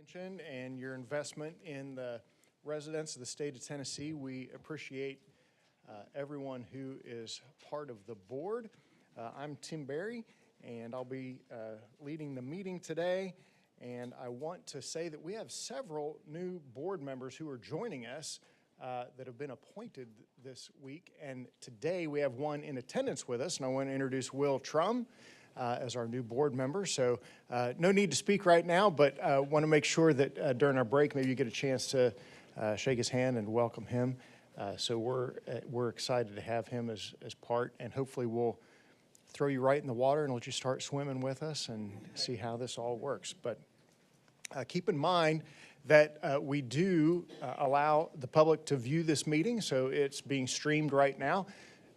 attention and your investment in the residents of the state of Tennessee. We appreciate everyone who is part of the board. I'm Tim Berry, and I'll be leading the meeting today. And I want to say that we have several new board members who are joining us that have been appointed this week. And today we have one in attendance with us, and I want to introduce Will Trum as our new board member. So no need to speak right now, but want to make sure that during our break, maybe you get a chance to shake his hand and welcome him. So we're excited to have him as part, and hopefully we'll throw you right in the water and let you start swimming with us and see how this all works. But keep in mind that we do allow the public to view this meeting, so it's being streamed right now,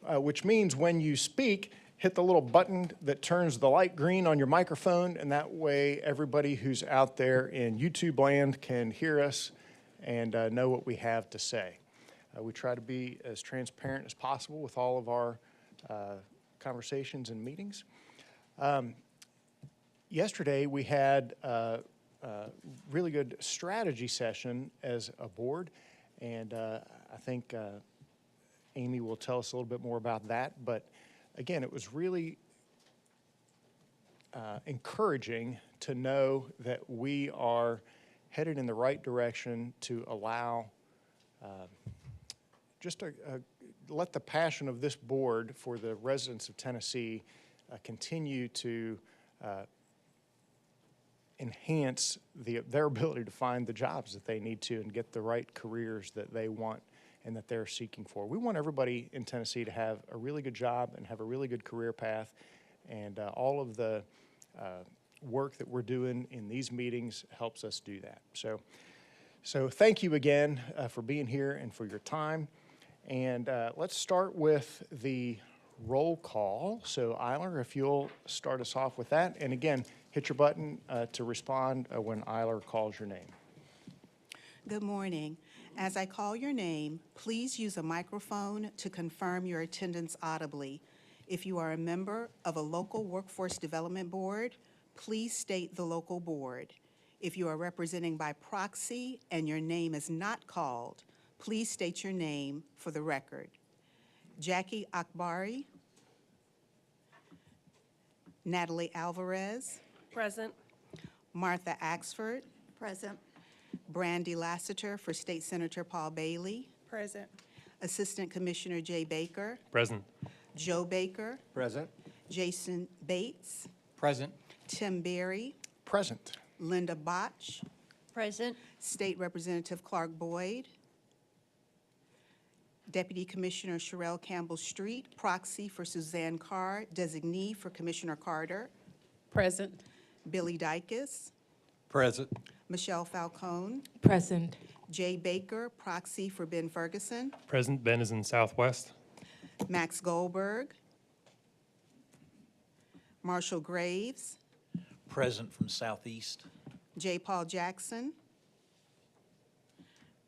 which means when you speak, hit the little button that turns the light green on your microphone, and that way everybody who's out there in YouTube land can hear us and know what we have to say. We try to be as transparent as possible with all of our conversations and meetings. Yesterday we had a really good strategy session as a board, and I think Amy will tell us a little bit more about that. But again, it was really encouraging to know that we are headed in the right direction to allow let the passion of this board for the residents of Tennessee continue to enhance their ability to find the jobs that they need to and get the right careers that they want and that they're seeking for. We want everybody in Tennessee to have a really good job and have a really good career path, and all of the work that we're doing in these meetings helps us do that. So thank you again for being here and for your time. And let's start with the roll call. So Eiler, if you'll start us off with that. And again, hit your button to respond when Eiler calls your name. Good morning. As I call your name, please use a microphone to confirm your attendance audibly. If you are a member of a local workforce development board, please state the local board. If you are representing by proxy and your name is not called, please state your name for the record. Jackie Akbari. Natalie Alvarez. Present. Martha Axford. Present. Brandy Lassiter for State Senator Paul Bailey. Present. Assistant Commissioner Jay Baker. Present. Joe Baker. Present. Jason Bates. Present. Tim Berry. Present. Linda Botch. Present. State Representative Clark Boyd. Deputy Commissioner Sherelle Campbell-Street, proxy for Suzanne Carr, designee for Commissioner Carter. Present. Billy Dykes. Present. Michelle Falcone. Present. Jay Baker, proxy for Ben Ferguson. Present. Ben is in Southwest. Max Goldberg. Marshall Graves. Present from Southeast. J. Paul Jackson.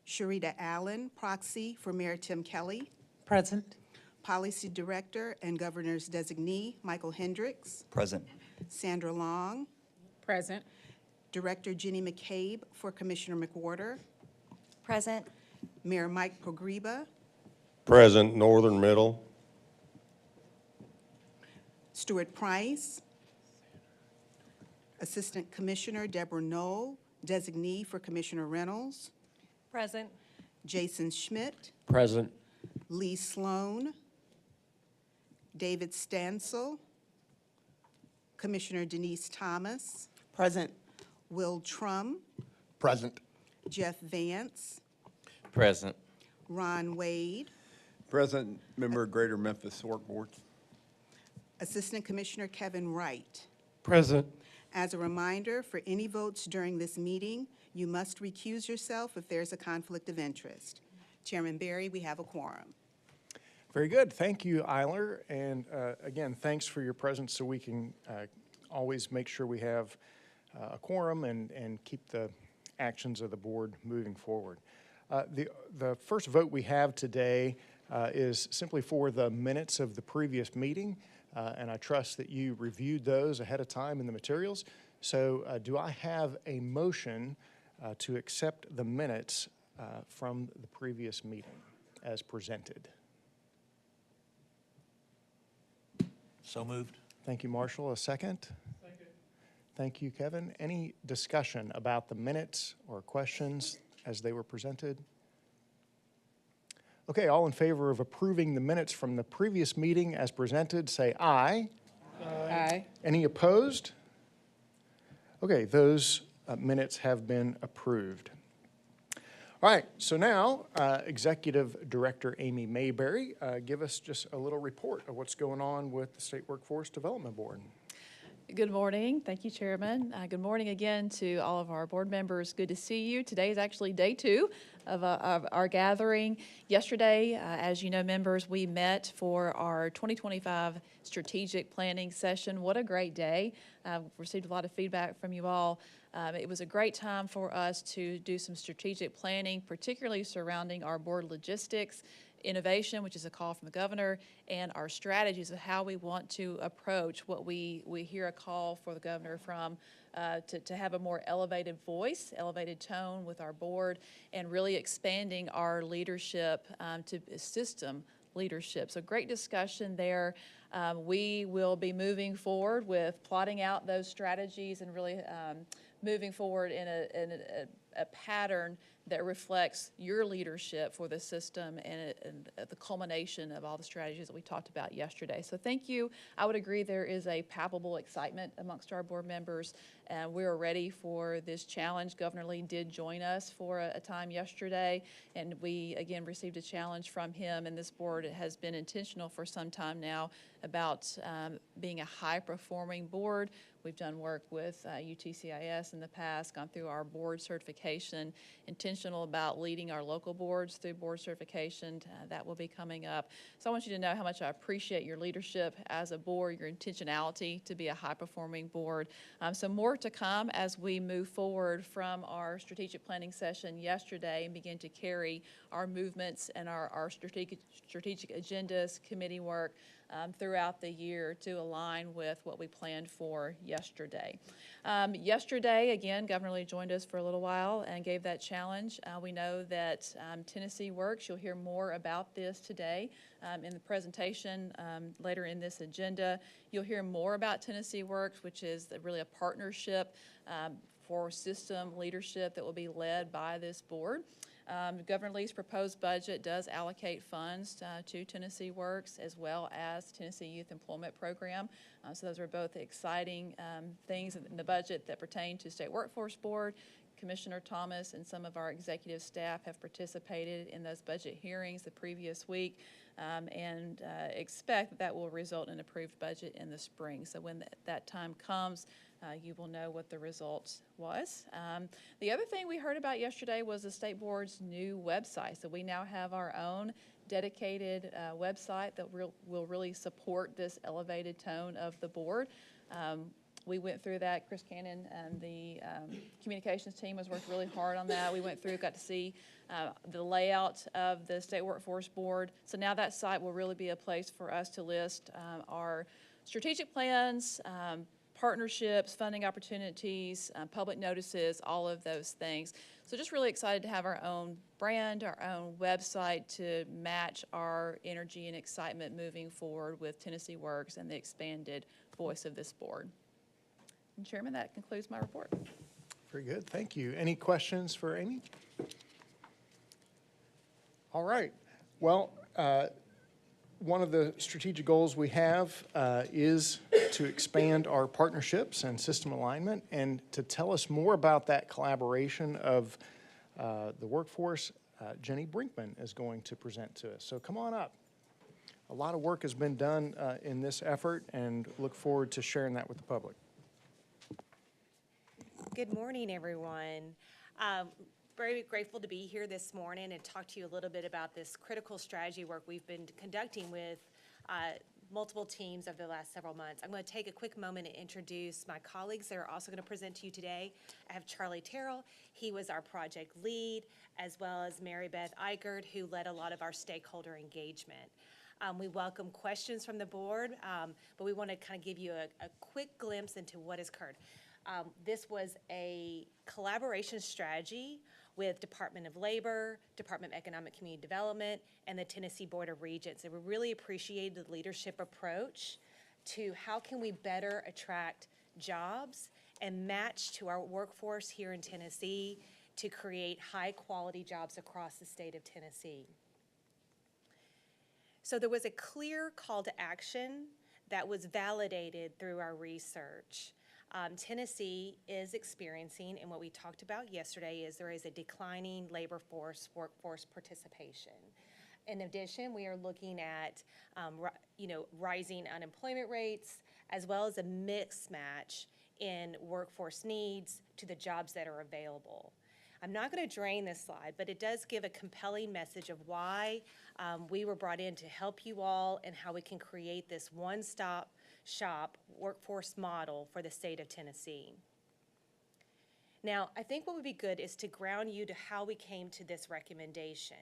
Sharita Allen, proxy for Mayor Tim Kelly. Present. Policy Director and Governor's designee, Michael Hendricks. Present. Sandra Long. Present. Director Jenny McCabe for Commissioner McWhorter. Present. Mayor Mike Pogriba. Present, Northern Middle. Stuart Price. Assistant Commissioner Deborah Knoll, designee for Commissioner Reynolds. Present. Jason Schmidt. Present. Lee Sloan. David Stansel. Commissioner Denise Thomas. Present. Will Trum. Present. Jeff Vance. Present. Ron Wade. Present, member of Greater Memphis Work Board. Assistant Commissioner Kevin Wright. Present. As a reminder, for any votes during this meeting, you must recuse yourself if there's a conflict of interest. Chairman Berry, we have a quorum. Very good. Thank you, Eiler. And again, thanks for your presence so we can always make sure we have a quorum and keep the actions of the board moving forward. The first vote we have today is simply for the minutes of the previous meeting, and I trust that you reviewed those ahead of time in the materials. So do I have a motion to accept the minutes from the previous meeting as presented. So moved. Thank you, Marshall. A second? Second. Thank you, Kevin. Any discussion about the minutes or questions as they were presented? Okay, all in favor of approving the minutes from the previous meeting as presented, say aye. Aye. Any opposed? Okay, those minutes have been approved. All right, so now Executive Director Amy Mayberry, give us just a little report of what's going on with the State Workforce Development Board. Good morning. Thank you, Chairman. Good morning again to all of our board members. Good to see you. Today is actually day 2 of our gathering. Yesterday, as you know, members, we met for our 2025 strategic planning session. What a great day. Received a lot of feedback from you all. It was a great time for us to do some strategic planning, particularly surrounding our board logistics, innovation, which is a call from the governor, and our strategies of how we want to approach what we hear a call for the governor from to have a more elevated voice, elevated tone with our board, and really expanding our leadership to system leadership. So great discussion there. We will be moving forward with plotting out those strategies and really moving forward in a pattern that reflects your leadership for the system and the culmination of all the strategies that we talked about yesterday. So thank you. I would agree there is a palpable excitement amongst our board members, and we are ready for this challenge. Governor Lee did join us for a time yesterday, and we again received a challenge from him, and this board has been intentional for some time now about being a high-performing board. We've done work with UTCIS in the past, gone through our board certification, intentional about leading our local boards through board certification. That will be coming up. So I want you to know how much I appreciate your leadership as a board, your intentionality to be a high-performing board. So more to come as we move forward from our strategic planning session yesterday and begin to carry our movements and our strategic agendas, committee work, throughout the year to align with what we planned for yesterday. Yesterday, again, Governor Lee joined us for a little while and gave that challenge. We know that Tennessee Works. You'll hear more about this today in the presentation later in this agenda. You'll hear more about Tennessee Works, which is really a partnership for system leadership that will be led by this board. Governor Lee's proposed budget does allocate funds to Tennessee Works as well as Tennessee Youth Employment Program. So those are both exciting things in the budget that pertain to State Workforce Board. Commissioner Thomas and some of our executive staff have participated in those budget hearings the previous week and expect that will result in an approved budget in the spring. So when that time comes, you will know what the result was. The other thing we heard about yesterday was the State Board's new website. So we now have our own dedicated website that will really support this elevated tone of the board. We went through that. Chris Cannon and the communications team has worked really hard on that. We went through, got to see the layout of the State Workforce Board. So now that site will really be a place for us to list our strategic plans, partnerships, funding opportunities, public notices, all of those things. So just really excited to have our own brand, our own website to match our energy and excitement moving forward with Tennessee Works and the expanded voice of this board. And Chairman, that concludes my report. Very good, thank you. Any questions for Amy? All right, well, one of the strategic goals we have is to expand our partnerships and system alignment. And to tell us more about that collaboration of the workforce, Jenny Brinkman is going to present to us. So come on up. A lot of work has been done in this effort, and look forward to sharing that with the public. Good morning, everyone. Very grateful to be here this morning and talk to you a little bit about this critical strategy work we've been conducting with multiple teams over the last several months. I'm going to take a quick moment to introduce my colleagues that are also going to present to you today. I have Charlie Terrell. He was our project lead, as well as Mary Beth Eichert, who led a lot of our stakeholder engagement. We welcome questions from the board, but we want to kind of give you a quick glimpse into what has occurred. This was a collaboration strategy with Department of Labor, Department of Economic Community Development, and the Tennessee Board of Regents. And we really appreciated the leadership approach to how can we better attract jobs and match to our workforce here in Tennessee to create high-quality jobs across the state of Tennessee. So there was a clear call to action that was validated through our research. Tennessee is experiencing, and what we talked about yesterday is there is a declining labor force workforce participation. In addition, we are looking at rising unemployment rates as well as a mismatch in workforce needs to the jobs that are available. I'm not going to drain this slide, but it does give a compelling message of why we were brought in to help you all and how we can create this one-stop shop workforce model for the state of Tennessee. Now, I think what would be good is to ground you to how we came to this recommendation.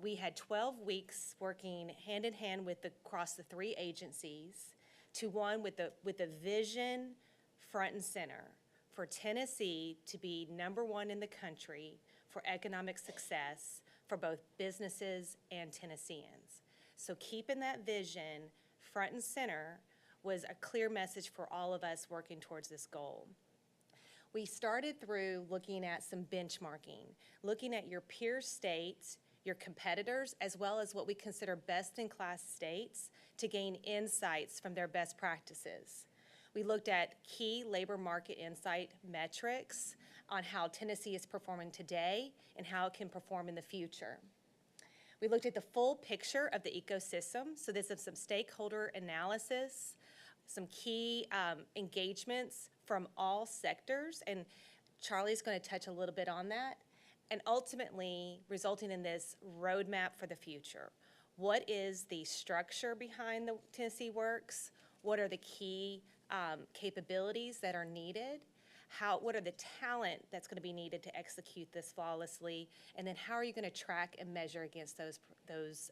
We had 12 weeks working hand in hand across the 3 agencies to one with the vision front and center for Tennessee to be #1 in the country for economic success for both businesses and Tennesseans. So keeping that vision front and center was a clear message for all of us working towards this goal. We started through looking at some benchmarking, looking at your peer states, your competitors, as well as what we consider best-in-class states to gain insights from their best practices. We looked at key labor market insight metrics on how Tennessee is performing today and how it can perform in the future. We looked at the full picture of the ecosystem, so this is some stakeholder analysis, some key engagements from all sectors, and Charlie's going to touch a little bit on that, and ultimately resulting in this roadmap for the future. What is the structure behind the Tennessee Works? What are the key capabilities that are needed? What are the talent that's going to be needed to execute this flawlessly? And then how are you going to track and measure against those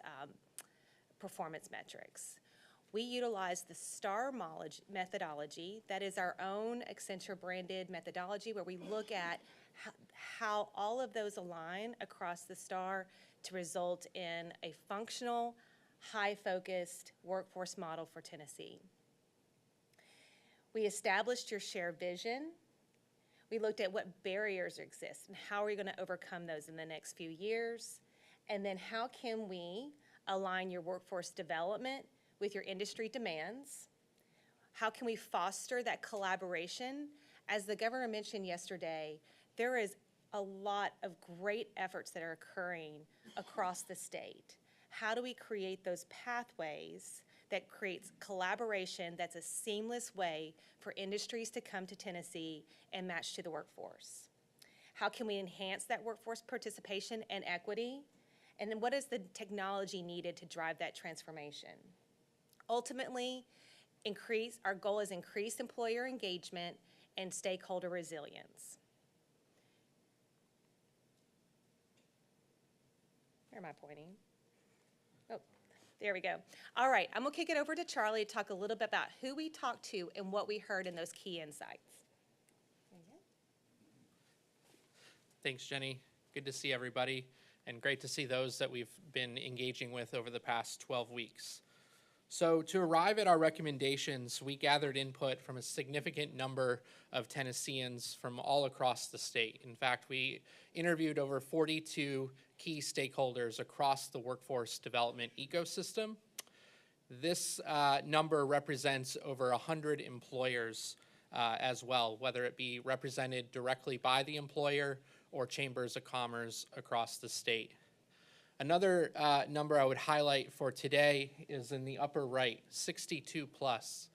performance metrics? We utilize the STAR methodology. That is our own Accenture-branded methodology where we look at how all of those align across the STAR to result in a functional, high-focused workforce model for Tennessee. We established your shared vision. We looked at what barriers exist and how are we going to overcome those in the next few years. And then how can we align your workforce development with your industry demands? How can we foster that collaboration? As the governor mentioned yesterday, there is a lot of great efforts that are occurring across the state. How do we create those pathways that creates collaboration that's a seamless way for industries to come to Tennessee and match to the workforce? How can we enhance that workforce participation and equity? And then what is the technology needed to drive that transformation? Ultimately, our goal is increased employer engagement and stakeholder resilience. Where am I pointing? Oh, there we go. All right, I'm gonna kick it over to Charlie to talk a little bit about who we talked to and what we heard in those key insights. Thanks, Jenny. Good to see everybody, and great to see those that we've been engaging with over the past 12 weeks. So to arrive at our recommendations, we gathered input from a significant number of Tennesseans from all across the state. In fact, we interviewed over 42 key stakeholders across the workforce development ecosystem. This number represents over 100 employers as well, whether it be represented directly by the employer or chambers of commerce across the state. Another number I would highlight for today is in the upper right, 62 plus.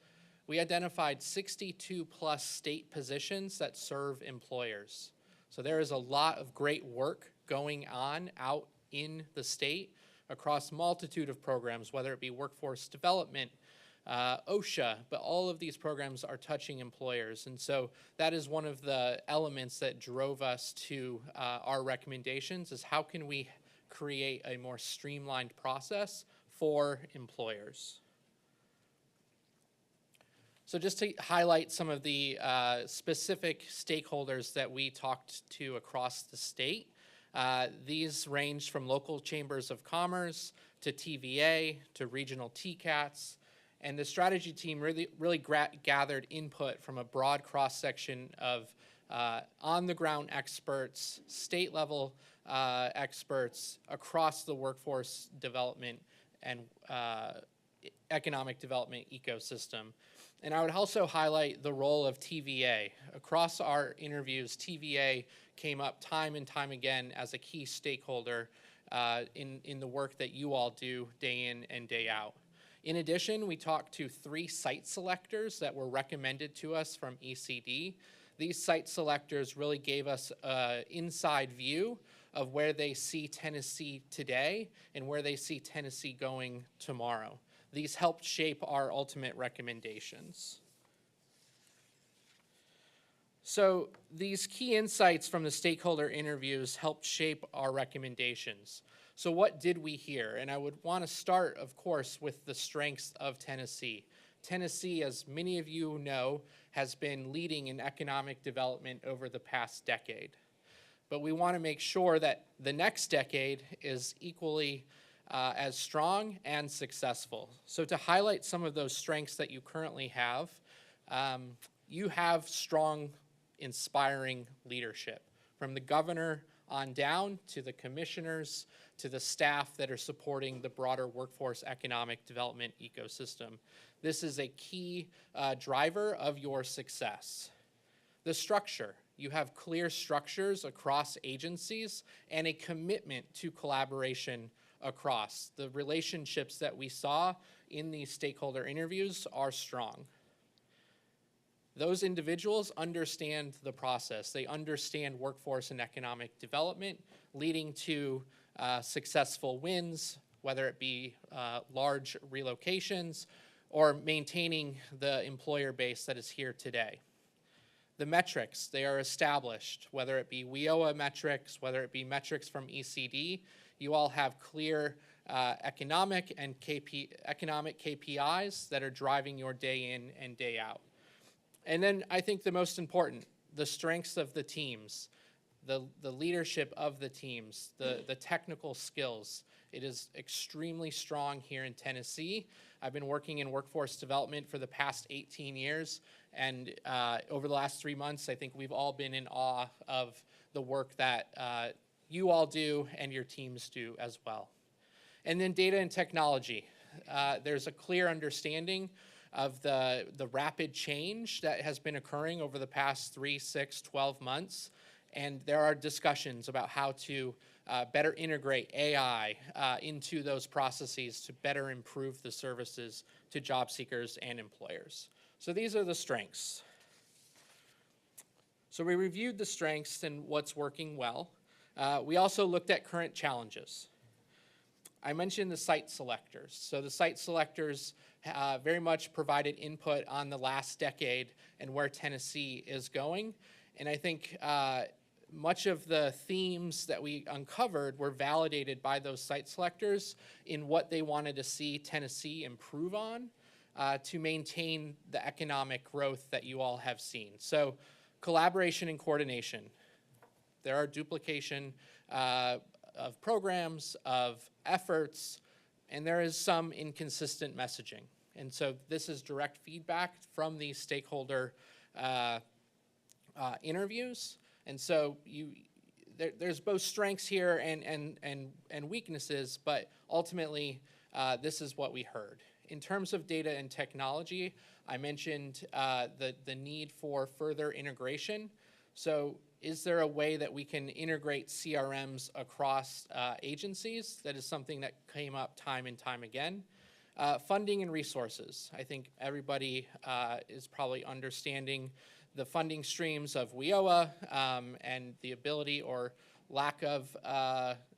We identified 62 plus state positions that serve employers. So there is a lot of great work going on out in the state across multitude of programs, whether it be workforce development, OSHA, but all of these programs are touching employers. And so that is one of the elements that drove us to our recommendations is how can we create a more streamlined process for employers. So just to highlight some of the specific stakeholders that we talked to across the state, these range from local chambers of commerce to TVA to regional TCATs, and the strategy team really gathered input from a broad cross-section of on-the-ground experts, state-level experts across the workforce development and economic development ecosystem. And I would also highlight the role of TVA. Across our interviews, TVA came up time and time again as a key stakeholder in the work that you all do day in and day out. In addition, we talked to 3 site selectors that were recommended to us from ECD. These site selectors really gave us an inside view of where they see Tennessee today and where they see Tennessee going tomorrow. These helped shape our ultimate recommendations. So these key insights from the stakeholder interviews helped shape our recommendations. So what did we hear? And I would want to start, of course, with the strengths of Tennessee. Tennessee, as many of you know, has been leading in economic development over the past decade. But we want to make sure that the next decade is equally as strong and successful. So to highlight some of those strengths that you currently have, you have strong, inspiring leadership. From the governor on down to the commissioners to the staff that are supporting the broader workforce economic development ecosystem. This is a key driver of your success. The structure. You have clear structures across agencies and a commitment to collaboration across. The relationships that we saw in these stakeholder interviews are strong. Those individuals understand the process. They understand workforce and economic development, leading to successful wins, whether it be large relocations or maintaining the employer base that is here today. The metrics, they are established, whether it be WIOA metrics, whether it be metrics from ECD, you all have clear economic KPIs that are driving your day in and day out. And then I think the most important, the strengths of the teams, the leadership of the teams, the technical skills. It is extremely strong here in Tennessee. I've been working in workforce development for the past 18 years, and over the last 3 months, I think we've all been in awe of the work that you all do and your teams do as well. And then data and technology. There's a clear understanding of the rapid change that has been occurring over the past 3, 6, 12 months. And there are discussions about how to better integrate AI into those processes to better improve the services to job seekers and employers. So these are the strengths. So we reviewed the strengths and what's working well. We also looked at current challenges. I mentioned the site selectors. So the site selectors very much provided input on the last decade and where Tennessee is going. And I think much of the themes that we uncovered were validated by those site selectors in what they wanted to see Tennessee improve on to maintain the economic growth that you all have seen. So collaboration and coordination. There are duplication of programs, of efforts, and there is some inconsistent messaging. And so this is direct feedback from these stakeholder interviews. And so there's both strengths here and weaknesses, but ultimately this is what we heard. In terms of data and technology, I mentioned the need for further integration. So is there a way that we can integrate CRMs across agencies? That is something that came up time and time again. Funding and resources. I think everybody is probably understanding the funding streams of WIOA and the ability or lack of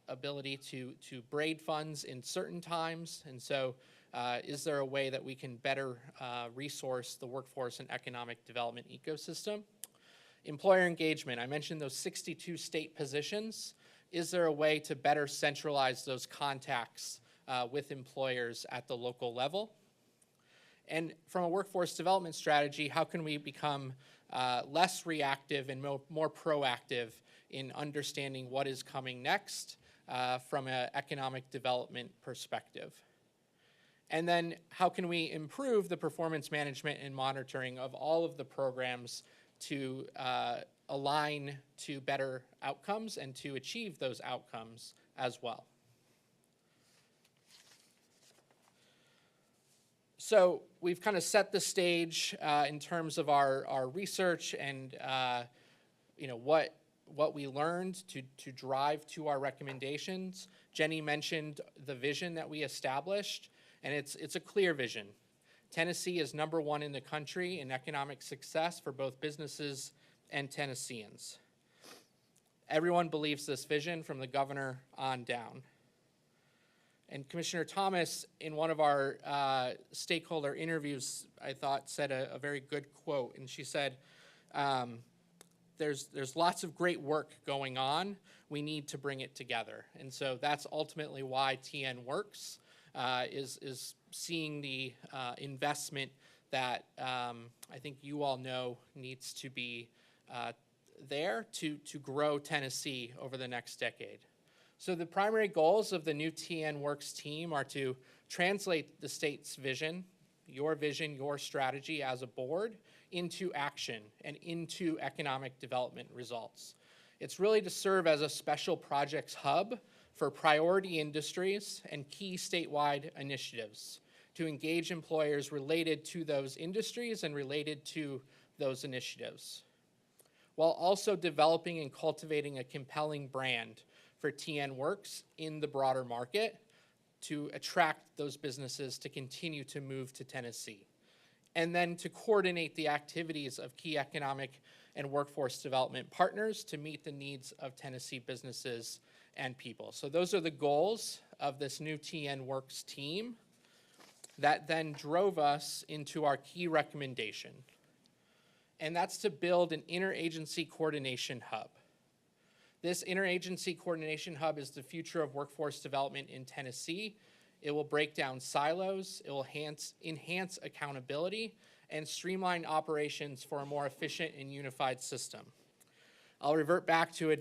ability to braid funds in certain times. And so is there a way that we can better resource the workforce and economic development ecosystem? Employer engagement, I mentioned those 62 state positions. Is there a way to better centralize those contacts with employers at the local level? And from a workforce development strategy, how can we become less reactive and more proactive in understanding what is coming next from an economic development perspective? And then how can we improve the performance management and monitoring of all of the programs to align to better outcomes and to achieve those outcomes as well? So we've kind of set the stage in terms of our research and what we learned to drive to our recommendations. Jenny mentioned the vision that we established, and it's a clear vision. Tennessee is #1 in the country in economic success for both businesses and Tennesseans. Everyone believes this vision from the governor on down. And Commissioner Thomas, in one of our stakeholder interviews, I thought said a very good quote, and she said, there's lots of great work going on. We need to bring it together. And so that's ultimately why TN works, is seeing the investment that I think you all know needs to be there to grow Tennessee over the next decade. So the primary goals of the new TN Works team are to translate the state's vision, your strategy as a board, into action and into economic development results. It's really to serve as a special projects hub for priority industries and key statewide initiatives to engage employers related to those industries and related to those initiatives, while also developing and cultivating a compelling brand for TN Works in the broader market to attract those businesses to continue to move to Tennessee. And then to coordinate the activities of key economic and workforce development partners to meet the needs of Tennessee businesses and people. So those are the goals of this new TN Works team that then drove us into our key recommendation. And that's to build an interagency coordination hub. This interagency coordination hub is the future of workforce development in Tennessee. It will break down silos, it will enhance accountability, and streamline operations for a more efficient and unified system. I'll revert back to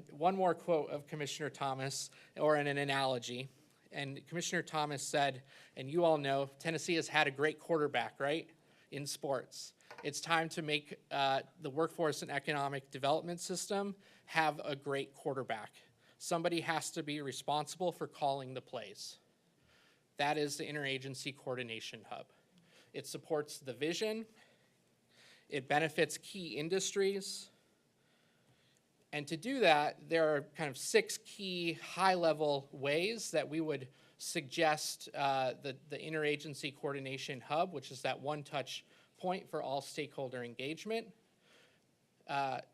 one more quote of Commissioner Thomas, or in an analogy. And Commissioner Thomas said, and you all know, Tennessee has had a great quarterback, right, in sports. It's time to make the workforce and economic development system have a great quarterback. Somebody has to be responsible for calling the plays. That is the Interagency Coordination Hub. It supports the vision, it benefits key industries, and to do that, there are kind of 6 key high-level ways that we would suggest the Interagency Coordination Hub, which is that one-touch point for all stakeholder engagement.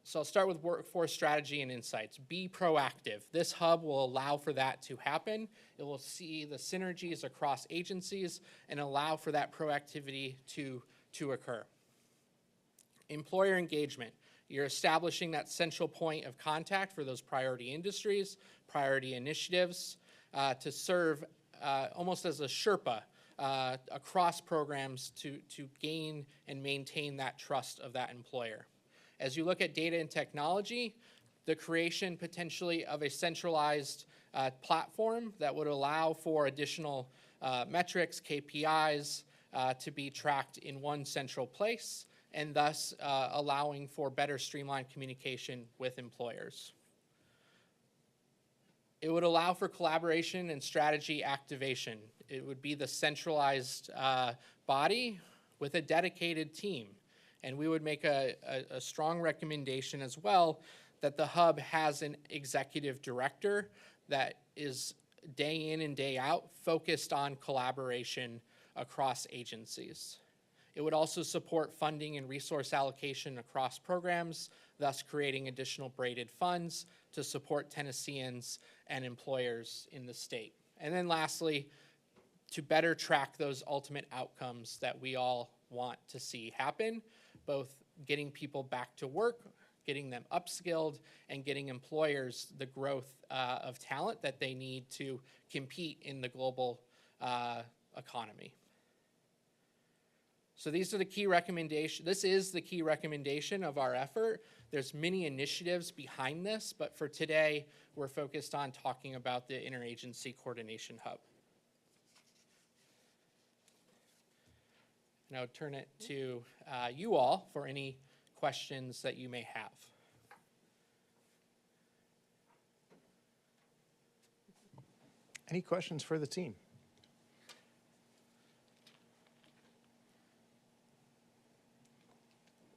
So I'll start with workforce strategy and insights. Be proactive. This hub will allow for that to happen. It will see the synergies across agencies and allow for that proactivity to occur. Employer engagement. You're establishing that central point of contact for those priority industries, priority initiatives, to serve almost as a Sherpa across programs to gain and maintain that trust of that employer. As you look at data and technology, the creation potentially of a centralized platform that would allow for additional metrics, KPIs to be tracked in one central place, and thus allowing for better streamlined communication with employers. It would allow for collaboration and strategy activation. It would be the centralized body with a dedicated team. And we would make a strong recommendation as well that the hub has an executive director that is day in and day out focused on collaboration across agencies. It would also support funding and resource allocation across programs, thus creating additional braided funds to support Tennesseans and employers in the state. And then lastly, to better track those ultimate outcomes that we all want to see happen, both getting people back to work, getting them upskilled, and getting employers the growth of talent that they need to compete in the global economy. So these are the key recommendations. This is the key recommendation of our effort. There's many initiatives behind this, but for today, we're focused on talking about the Interagency Coordination Hub. Now turn it to you all for any questions that you may have. Any questions for the team?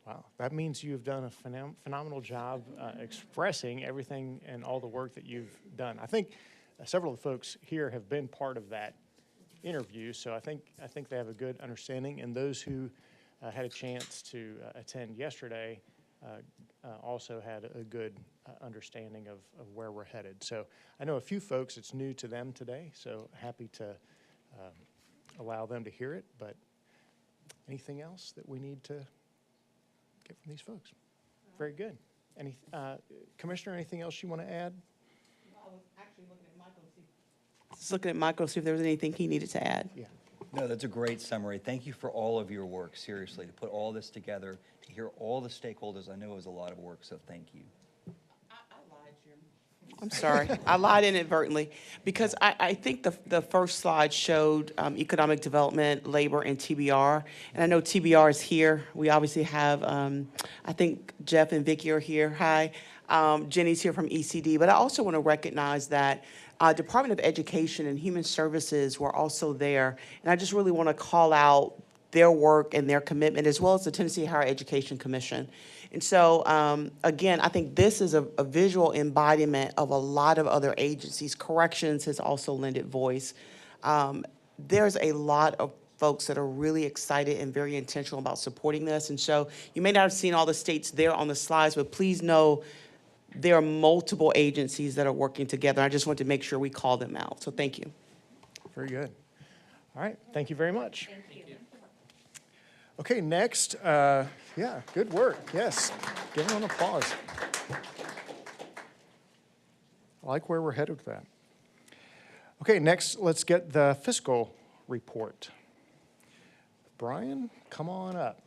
Wow, that means you've done a phenomenal job expressing everything and all the work that you've done. I think several of the folks here have been part of that interview, so I think they have a good understanding. And those who had a chance to attend yesterday also had a good understanding of where we're headed. So I know a few folks, it's new to them today, so happy to allow them to hear it. But anything else that we need to get from these folks? Very good. Any Commissioner, anything else you want to add? I was actually looking at Michael, see if there was anything he needed to add. Yeah. No, that's a great summary. Thank you for all of your work, seriously, to put all this together, to hear all the stakeholders. I know it was a lot of work, so thank you. I'm sorry, I lied inadvertently, because I think the first slide showed economic development, labor, and TBR. And I know TBR is here. We obviously have, I think Jeff and Vicki are here. Hi. Jenny's here from ECD. But I also want to recognize that Department of Education and Human Services were also there. And I just really want to call out their work and their commitment, as well as the Tennessee Higher Education Commission. And so, again, I think this is a visual embodiment of a lot of other agencies. Corrections has also lended voice. There's a lot of folks that are really excited and very intentional about supporting this. And so you may not have seen all the states there on the slides, but please know there are multiple agencies that are working together. I just want to make sure we call them out. So thank you. Very good. All right, thank you very much. Thank you. Okay, next, yeah, good work, yes. Give them an applause. I like where we're headed with that. Okay, next, let's get the fiscal report. Brian, come on up.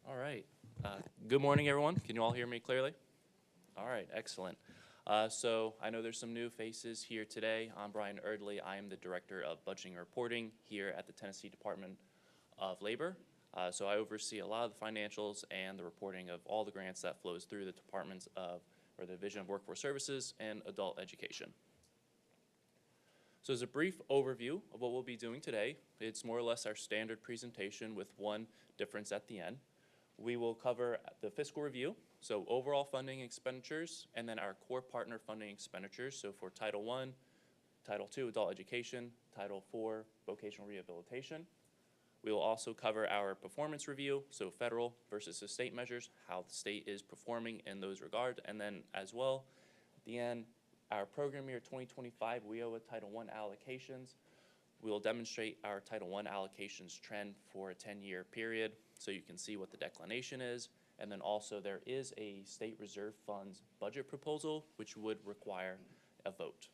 All right. Good morning, everyone. Can you all hear me clearly? All right, excellent. So I know there's some new faces here today. I'm Brian Erdley. I am the Director of Budgeting and Reporting here at the Tennessee Department of Labor. So I oversee a lot of the financials and the reporting of all the grants that flows through the departments of, or the Division of Workforce Services and Adult Education. So as a brief overview of what we'll be doing today, it's more or less our standard presentation with one difference at the end. We will cover the fiscal review, so overall funding expenditures, and then our core partner funding expenditures. So for Title I, Title II, Adult Education, Title IV, Vocational Rehabilitation. We will also cover our performance review, so federal versus the state measures, how the state is performing in those regards, and then as well, at the end, our program year 2025 WIOA Title I allocations. We will demonstrate our Title I allocations trend for a 10-year period, so you can see what the declination is. And then also there is a state reserve funds budget proposal, which would require a vote.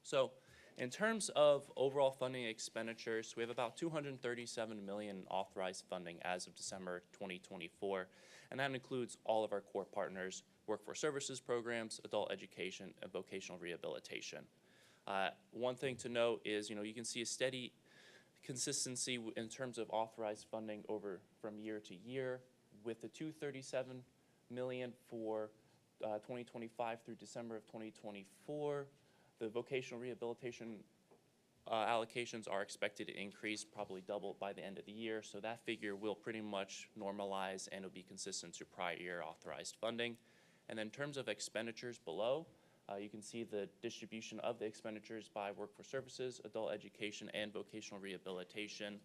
So in terms of overall funding expenditures, we have about $237 million in authorized funding as of December 2024. And that includes all of our core partners, workforce services programs, adult education, and vocational rehabilitation. One thing to note is, you can see a steady consistency in terms of authorized funding over from year to year, with the $237 million for 2025 through December of 2024. The vocational rehabilitation allocations are expected to increase, probably double by the end of the year, so that figure will pretty much normalize and will be consistent to prior year authorized funding. And then in terms of expenditures below, you can see the distribution of the expenditures by workforce services, adult education, and vocational rehabilitation.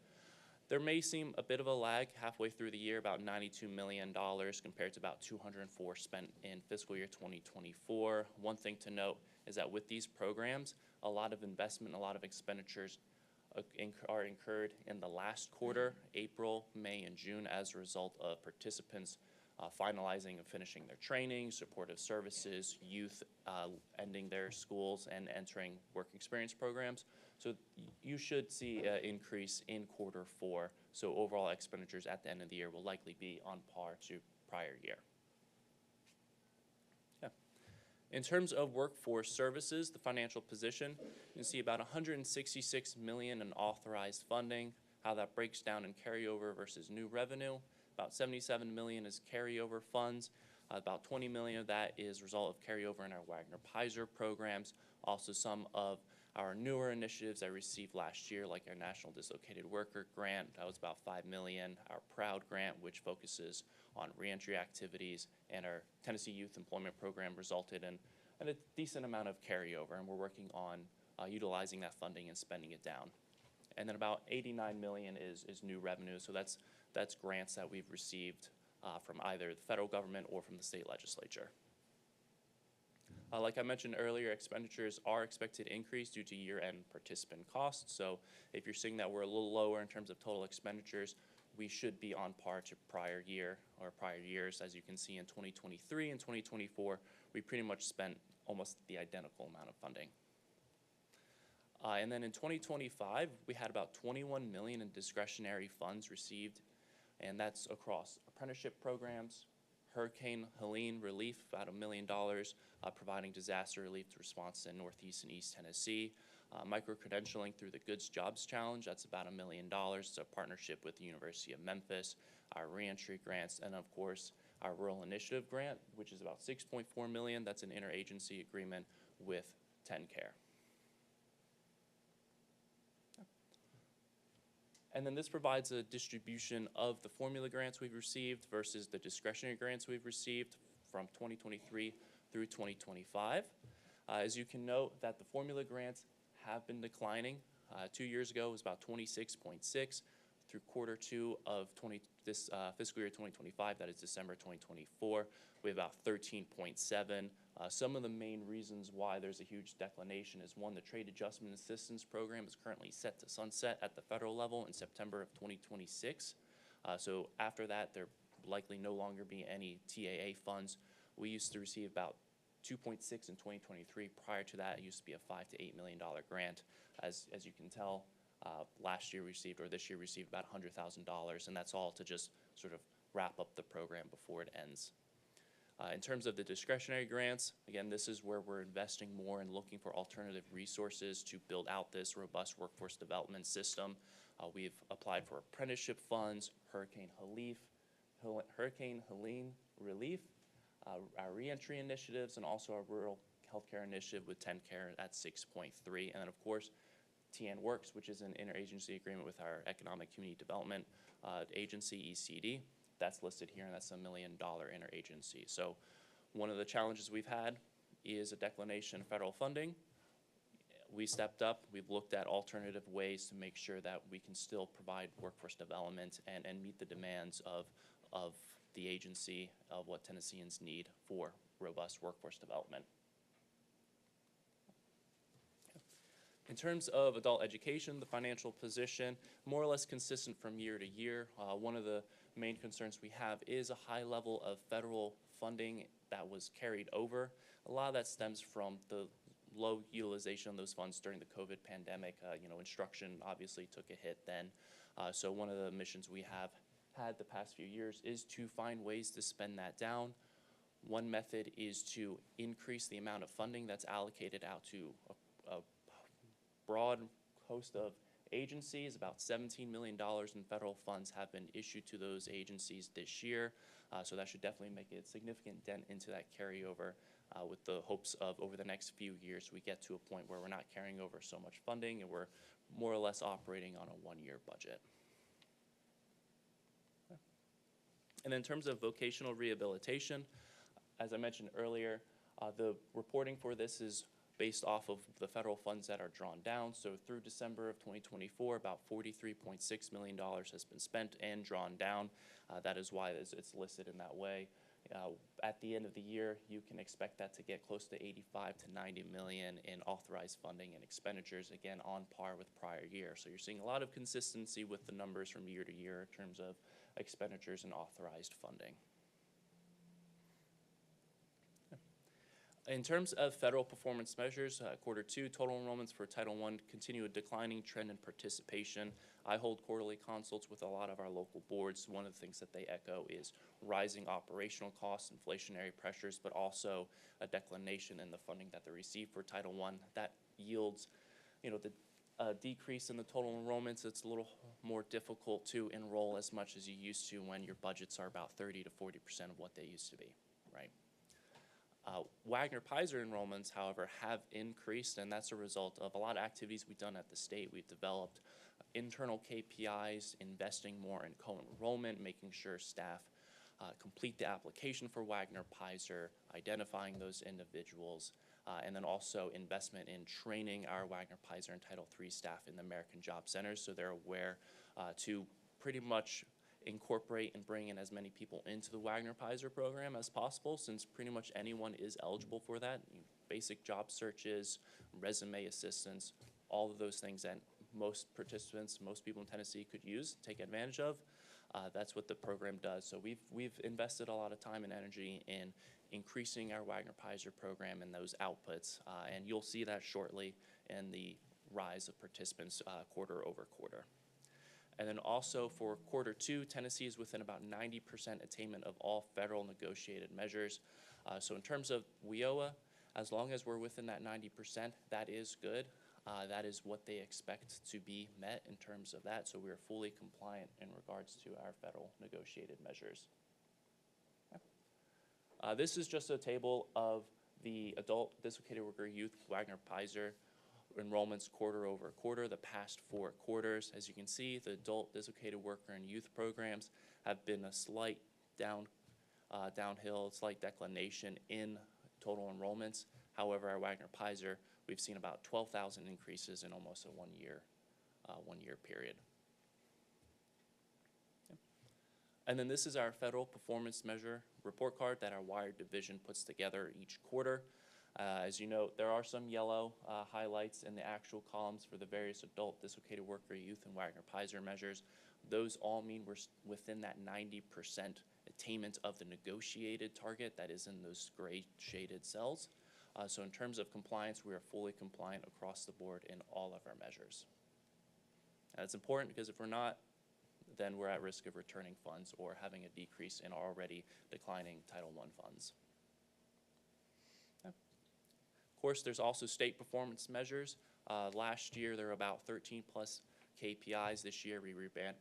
There may seem a bit of a lag halfway through the year, about $92 million compared to about $204 spent in fiscal year 2024. One thing to note is that with these programs, a lot of investment, a lot of expenditures are incurred in the last quarter, April, May, and June, as a result of participants finalizing and finishing their training, supportive services, youth ending their schools and entering work experience programs. So you should see an increase in quarter 4. So overall expenditures at the end of the year will likely be on par to prior year. Yeah. In terms of workforce services, the financial position, you can see about $166 million in authorized funding. How that breaks down in carryover versus new revenue. About $77 million is carryover funds. About $20 million of that is a result of carryover in our Wagner-Pizer programs. Also some of our newer initiatives I received last year, like our National Dislocated Worker Grant, that was about $5 million. Our PROUD Grant, which focuses on reentry activities, and our Tennessee Youth Employment Program resulted in a decent amount of carryover, and we're working on utilizing that funding and spending it down. And then about $89 million is new revenue, so that's grants that we've received from either the federal government or from the state legislature. Like I mentioned earlier, expenditures are expected to increase due to year-end participant costs. So if you're seeing that we're a little lower in terms of total expenditures, we should be on par to prior year or prior years. As you can see in 2023 and 2024, we pretty much spent almost the identical amount of funding. And then in 2025, we had about $21 million in discretionary funds received, and that's across apprenticeship programs, Hurricane Helene relief, about $1 million, providing disaster relief to response in Northeast and East Tennessee. Micro-credentialing through the Goods Jobs Challenge, that's about $1 million. It's a partnership with the University of Memphis, our reentry grants, and of course, our Rural Initiative Grant, which is about $6.4 million. That's an interagency agreement with TennCare. And then this provides a distribution of the formula grants we've received versus the discretionary grants we've received from 2023 through 2025. As you can note that the formula grants have been declining. 2 years ago it was about 26.6. Through quarter 2 of this fiscal year 2025, that is December 2024, we have about 13.7. Some of the main reasons why there's a huge declination is, one, the Trade Adjustment Assistance Program is currently set to sunset at the federal level in September of 2026. So after that, there likely no longer be any TAA funds. We used to receive about 2.6 in 2023. Prior to that, it used to be a $5 to $8 million grant. As you can tell, last year received, or this year received, about $100,000, and that's all to just sort of wrap up the program before it ends. In terms of the discretionary grants, again, this is where we're investing more and looking for alternative resources to build out this robust workforce development system. We've applied for apprenticeship funds, Hurricane Helene relief, our reentry initiatives, and also our rural healthcare initiative with TennCare at 6.3, and then of course TN Works, which is an interagency agreement with our Economic Community Development Agency, ECD. That's listed here, and that's $1 million interagency. So one of the challenges we've had is a declination of federal funding. We stepped up. We've looked at alternative ways to make sure that we can still provide workforce development and meet the demands of the agency, of what Tennesseans need for robust workforce development. In terms of adult education, the financial position, more or less consistent from year to year. One of the main concerns we have is a high level of federal funding that was carried over. A lot of that stems from the low utilization of those funds during the COVID pandemic. Instruction obviously took a hit then. So one of the missions we have had the past few years is to find ways to spend that down. One method is to increase the amount of funding that's allocated out to a broad host of agencies. About $17 million in federal funds have been issued to those agencies this year. So that should definitely make a significant dent into that carryover, with the hopes of over the next few years we get to a point where we're not carrying over so much funding and we're more or less operating on a one-year budget. And in terms of vocational rehabilitation, as I mentioned earlier, the reporting for this is based off of the federal funds that are drawn down. So through December of 2024, about $43.6 million has been spent and drawn down. That is why it's listed in that way. at the end of the year, you can expect that to get close to 85 to 90 million in authorized funding and expenditures, again, on par with prior year. So you're seeing a lot of consistency with the numbers from year to year in terms of expenditures and authorized funding. In terms of federal performance measures, Q2 total enrollments for Title I continue a declining trend in participation. I hold quarterly consults with a lot of our local boards. One of the things that they echo is rising operational costs, inflationary pressures, but also a declination in the funding that they receive for Title I. That yields, the decrease in the total enrollments. It's a little more difficult to enroll as much as you used to when your budgets are about 30 to 40% of what they used to be, right? Wagner-Pizer enrollments, however, have increased, and that's a result of a lot of activities we've done at the state. We've developed internal KPIs, investing more in co-enrollment, making sure staff complete the application for Wagner-Pizer, identifying those individuals, and then also investment in training our Wagner-Pizer and Title III staff in the American Job Centers so they're aware to pretty much incorporate and bring in as many people into the Wagner-Pizer program as possible, since pretty much anyone is eligible for that. Basic job searches, resume assistance, all of those things that most participants, most people in Tennessee could use, take advantage of. That's what the program does. So we've invested a lot of time and energy in increasing our Wagner-Pizer program and those outputs, and you'll see that shortly in the rise of participants quarter over quarter. And then also for Q2, Tennessee is within about 90% attainment of all federal negotiated measures. So in terms of WIOA, as long as we're within that 90%, that is good. That is what they expect to be met in terms of that. So we are fully compliant in regards to our federal negotiated measures. This is just a table of the adult dislocated worker youth Wagner-Pizer enrollments quarter over quarter, the past 4 quarters. As you can see, the adult dislocated worker and youth programs have been a slight downhill, slight declination in total enrollments. However, our Wagner-Pizer, we've seen about 12,000 increases in almost a one-year period. And then this is our federal performance measure report card that our Wired division puts together each quarter. As you know, there are some yellow highlights in the actual columns for the various adult dislocated worker, youth, and Wagner-Pizer measures. Those all mean we're within that 90% attainment of the negotiated target that is in those gray shaded cells. So in terms of compliance, we are fully compliant across the board in all of our measures. And it's important because if we're not, then we're at risk of returning funds or having a decrease in already declining Title I funds. Of course, there's also state performance measures. Last year, there were about 13 plus KPIs. This year, we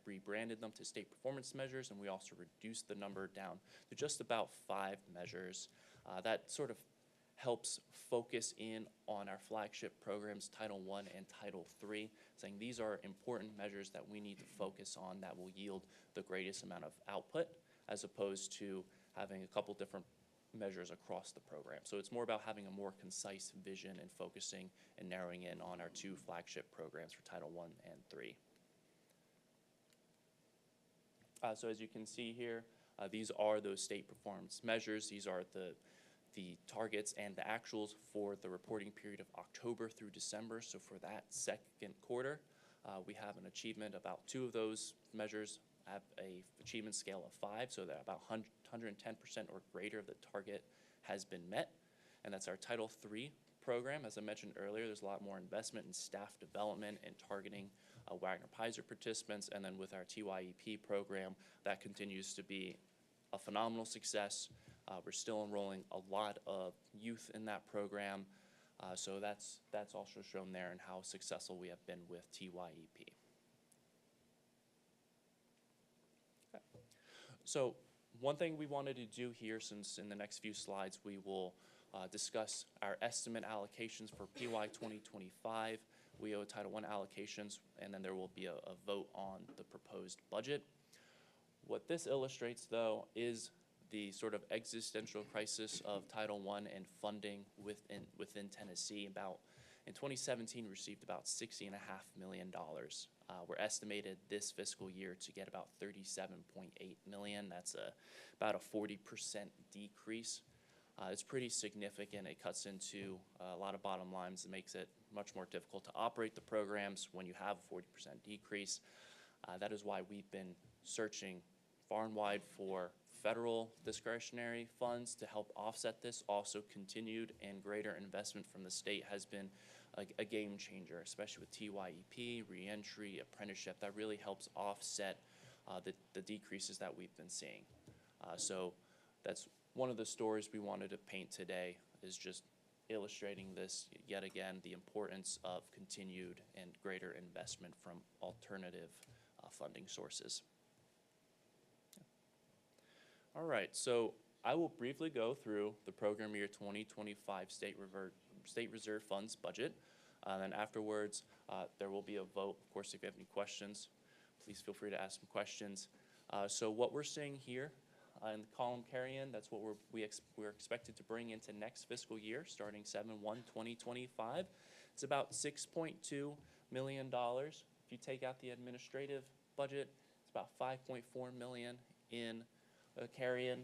rebranded them to state performance measures, and we also reduced the number down to just about 5 measures. That sort of helps focus in on our flagship programs, Title I and Title III, saying these are important measures that we need to focus on that will yield the greatest amount of output, as opposed to having a couple different measures across the program. So it's more about having a more concise vision and focusing and narrowing in on our 2 flagship programs for Title I and III. So as you can see here, these are those state performance measures. These are the targets and the actuals for the reporting period of October through December. So for that second quarter, we have an achievement. About 2 of those measures have a achievement scale of 5, so that about 110% or greater of the target has been met. And that's our Title III program. As I mentioned earlier, there's a lot more investment in staff development and targeting Wagner-Pizer participants. And then with our TYEP program, that continues to be a phenomenal success. We're still enrolling a lot of youth in that program. So that's also shown there in how successful we have been with TYEP. Okay. So one thing we wanted to do here, since in the next few slides we will discuss our estimate allocations for PY 2025. We owe Title I allocations, and then there will be a vote on the proposed budget. What this illustrates, though, is the sort of existential crisis of Title I and funding within Tennessee. About In 2017, we received about $60.5 million. We're estimated this fiscal year to get about $37.8 million. That's about a 40% decrease. It's pretty significant. It cuts into a lot of bottom lines. It makes it much more difficult to operate the programs when you have a 40% decrease. That is why we've been searching far and wide for federal discretionary funds to help offset this. Also, continued and greater investment from the state has been a game changer, especially with TYEP, reentry, apprenticeship. That really helps offset the decreases that we've been seeing. So that's one of the stories we wanted to paint today, is just illustrating this yet again, the importance of continued and greater investment from alternative funding sources. All right, so I will briefly go through the program year 2025 State Reserve Funds budget. And afterwards, there will be a vote. Of course, if you have any questions, please feel free to ask some questions. So what we're seeing here in the column carry-in, that's what we're expected to bring into next fiscal year, starting 7/1/2025. It's about $6.2 million. If you take out the administrative budget, it's about $5.4 million in carry-in.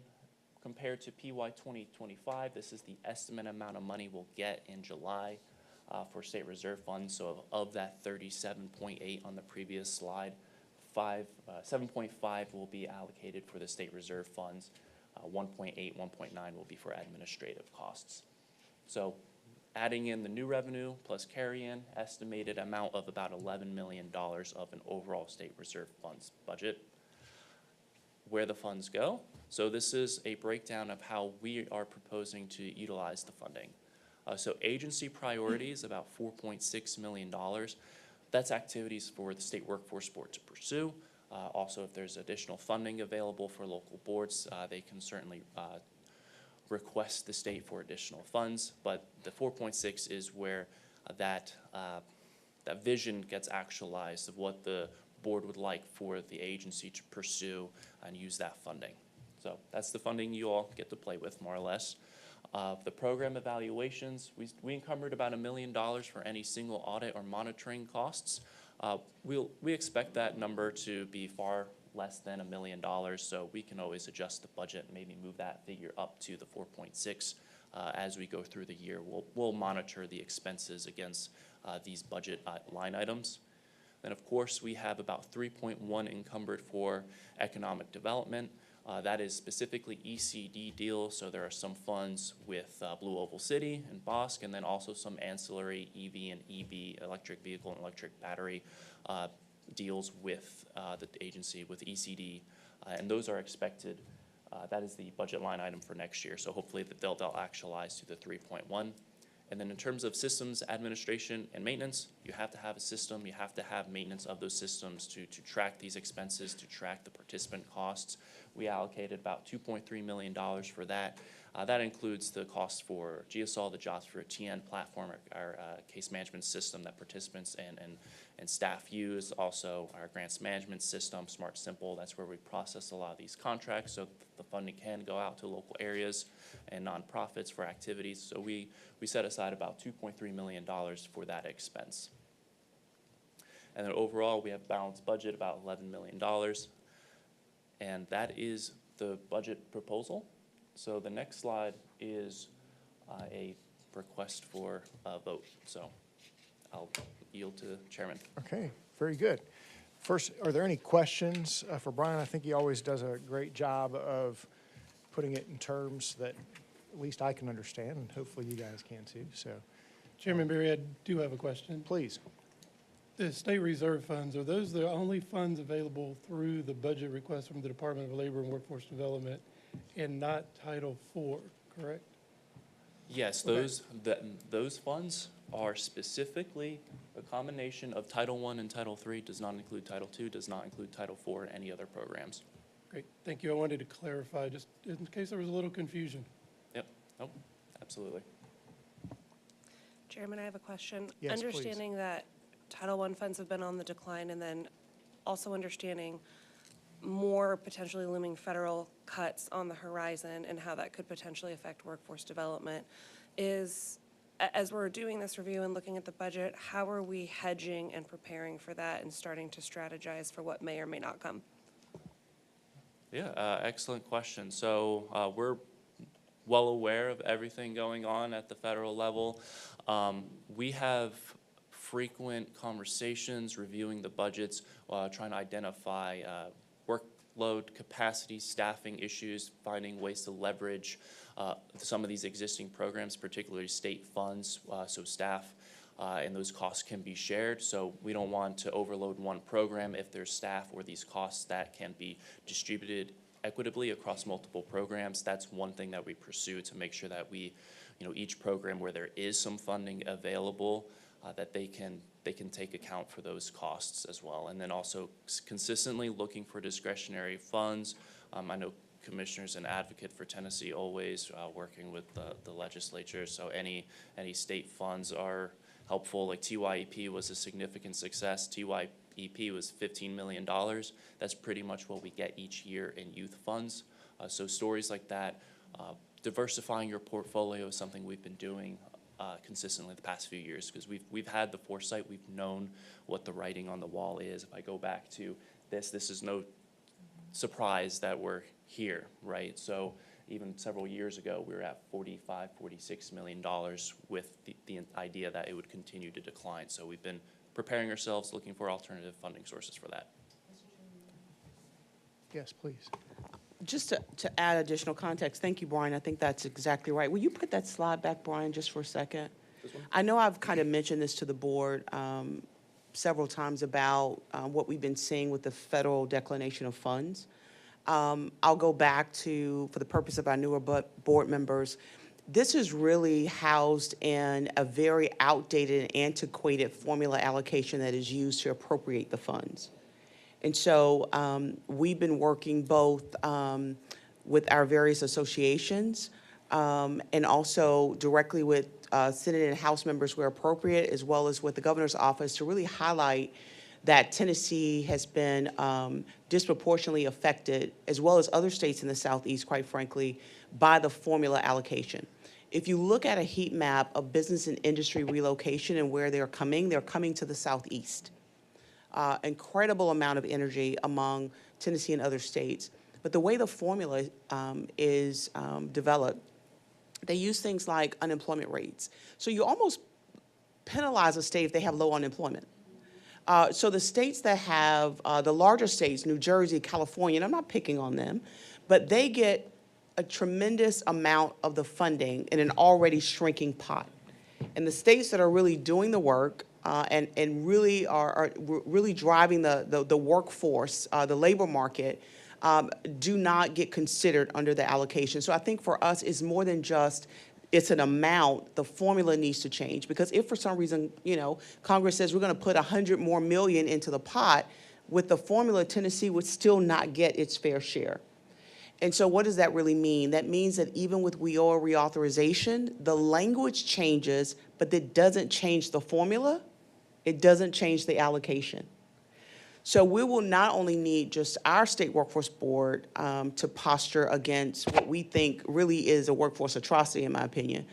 Compared to PY 2025, this is the estimate amount of money we'll get in July for state reserve funds. So of that 37.8 on the previous slide, 7.5 will be allocated for the state reserve funds. 1.8, 1.9 will be for administrative costs. So adding in the new revenue plus carry-in, estimated amount of about $11 million of an overall state reserve funds budget. Where the funds go. So this is a breakdown of how we are proposing to utilize the funding. So agency priorities, about $4.6 million. That's activities for the state workforce board to pursue. Also, if there's additional funding available for local boards, they can certainly request the state for additional funds. But the 4.6 is where that vision gets actualized of what the board would like for the agency to pursue and use that funding. So that's the funding you all get to play with, more or less. The program evaluations, we encumbered about $1 million for any single audit or monitoring costs. We expect that number to be far less than $1 million, so we can always adjust the budget and maybe move that figure up to the 4.6 as we go through the year. We'll monitor the expenses against these budget line items. Then, of course, we have about 3.1 encumbered for economic development. That is specifically ECD deals, so there are some funds with Blue Oval City and Bosque, and then also some ancillary EV and EB, electric vehicle and electric battery deals with the agency, with ECD, and those are expected. That is the budget line item for next year, so hopefully that they'll actualize to the 3.1. And then in terms of systems administration and maintenance, you have to have a system, you have to have maintenance of those systems to track these expenses, to track the participant costs. We allocated about $2.3 million for that. That includes the cost for GSOL, the Jobs for TN platform, our case management system that participants and staff use. Also, our grants management system, Smart Simple, that's where we process a lot of these contracts so the funding can go out to local areas and nonprofits for activities. So we set aside about $2.3 million for that expense. And then overall, we have balanced budget about $11 million. And that is the budget proposal. So the next slide is a request for a vote. So I'll yield to the chairman. Okay, very good. First, are there any questions for Brian? I think he always does a great job of putting it in terms that at least I can understand, and hopefully you guys can too. So, Chairman Berry, I do have a question. please. The state reserve funds, are those the only funds available through the budget request from the Department of Labor and Workforce Development and not Title IV, correct? Yes, Okay. those funds are specifically a combination of Title I and Title III, does not include Title II, does not include Title IV or any other programs. Great, thank you. I wanted to clarify, just in case there was a little confusion. Yep, nope, absolutely. Chairman, I have a question. Yes, please. Understanding that Title I funds have been on the decline, and then also understanding more potentially looming federal cuts on the horizon and how that could potentially affect workforce development, is as we're doing this review and looking at the budget, how are we hedging and preparing for that and starting to strategize for what may or may not come? Yeah, excellent question. So we're well aware of everything going on at the federal level. We have frequent conversations, reviewing the budgets, trying to identify workload, capacity, staffing issues, finding ways to leverage some of these existing programs, particularly state funds, so staff and those costs can be shared. So we don't want to overload one program if there's staff or these costs that can be distributed equitably across multiple programs. That's one thing that we pursue to make sure that we, each program where there is some funding available, that they can take account for those costs as well. And then also consistently looking for discretionary funds. I know commissioners and advocate for Tennessee always working with the legislature. So any state funds are helpful. Like TYEP was a significant success. TYEP was $15 million. That's pretty much what we get each year in youth funds. So stories like that, diversifying your portfolio is something we've been doing consistently the past few years, because we've had the foresight, we've known what the writing on the wall is. If I go back to this is no surprise that we're here, right? So even several years ago, we were at $45, $46 million with the idea that it would continue to decline. So we've been preparing ourselves, looking for alternative funding sources for that. Yes, please. Just to add additional context, thank you, Brian. I think that's exactly right. Will you put that slide back, Brian, just for a second? I know I've kind of mentioned this to the board several times about what we've been seeing with the federal declination of funds. I'll go back to, for the purpose of our newer board members, this is really housed in a very outdated and antiquated formula allocation that is used to appropriate the funds. And so we've been working both with our various associations and also directly with Senate and House members where appropriate, as well as with the governor's office, to really highlight that Tennessee has been disproportionately affected, as well as other states in the Southeast, quite frankly, by the formula allocation. If you look at a heat map of business and industry relocation and where they're coming to the Southeast. Incredible amount of energy among Tennessee and other states. But the way the formula is developed, they use things like unemployment rates. So you almost penalize a state if they have low unemployment. So the states that have, the larger states, New Jersey, California, and I'm not picking on them, but they get a tremendous amount of the funding in an already shrinking pot. And the states that are really doing the work and really are really driving the workforce, the labor market, do not get considered under the allocation. So I think for us, it's more than just it's an amount. The formula needs to change, because if for some reason, Congress says we're going to put $100 more million into the pot, with the formula, Tennessee would still not get its fair share. And so what does that really mean? That means that even with WIOA reauthorization, the language changes, but it doesn't change the formula. It doesn't change the allocation. So we will not only need just our state workforce board to posture against what we think really is a workforce atrocity, in my opinion,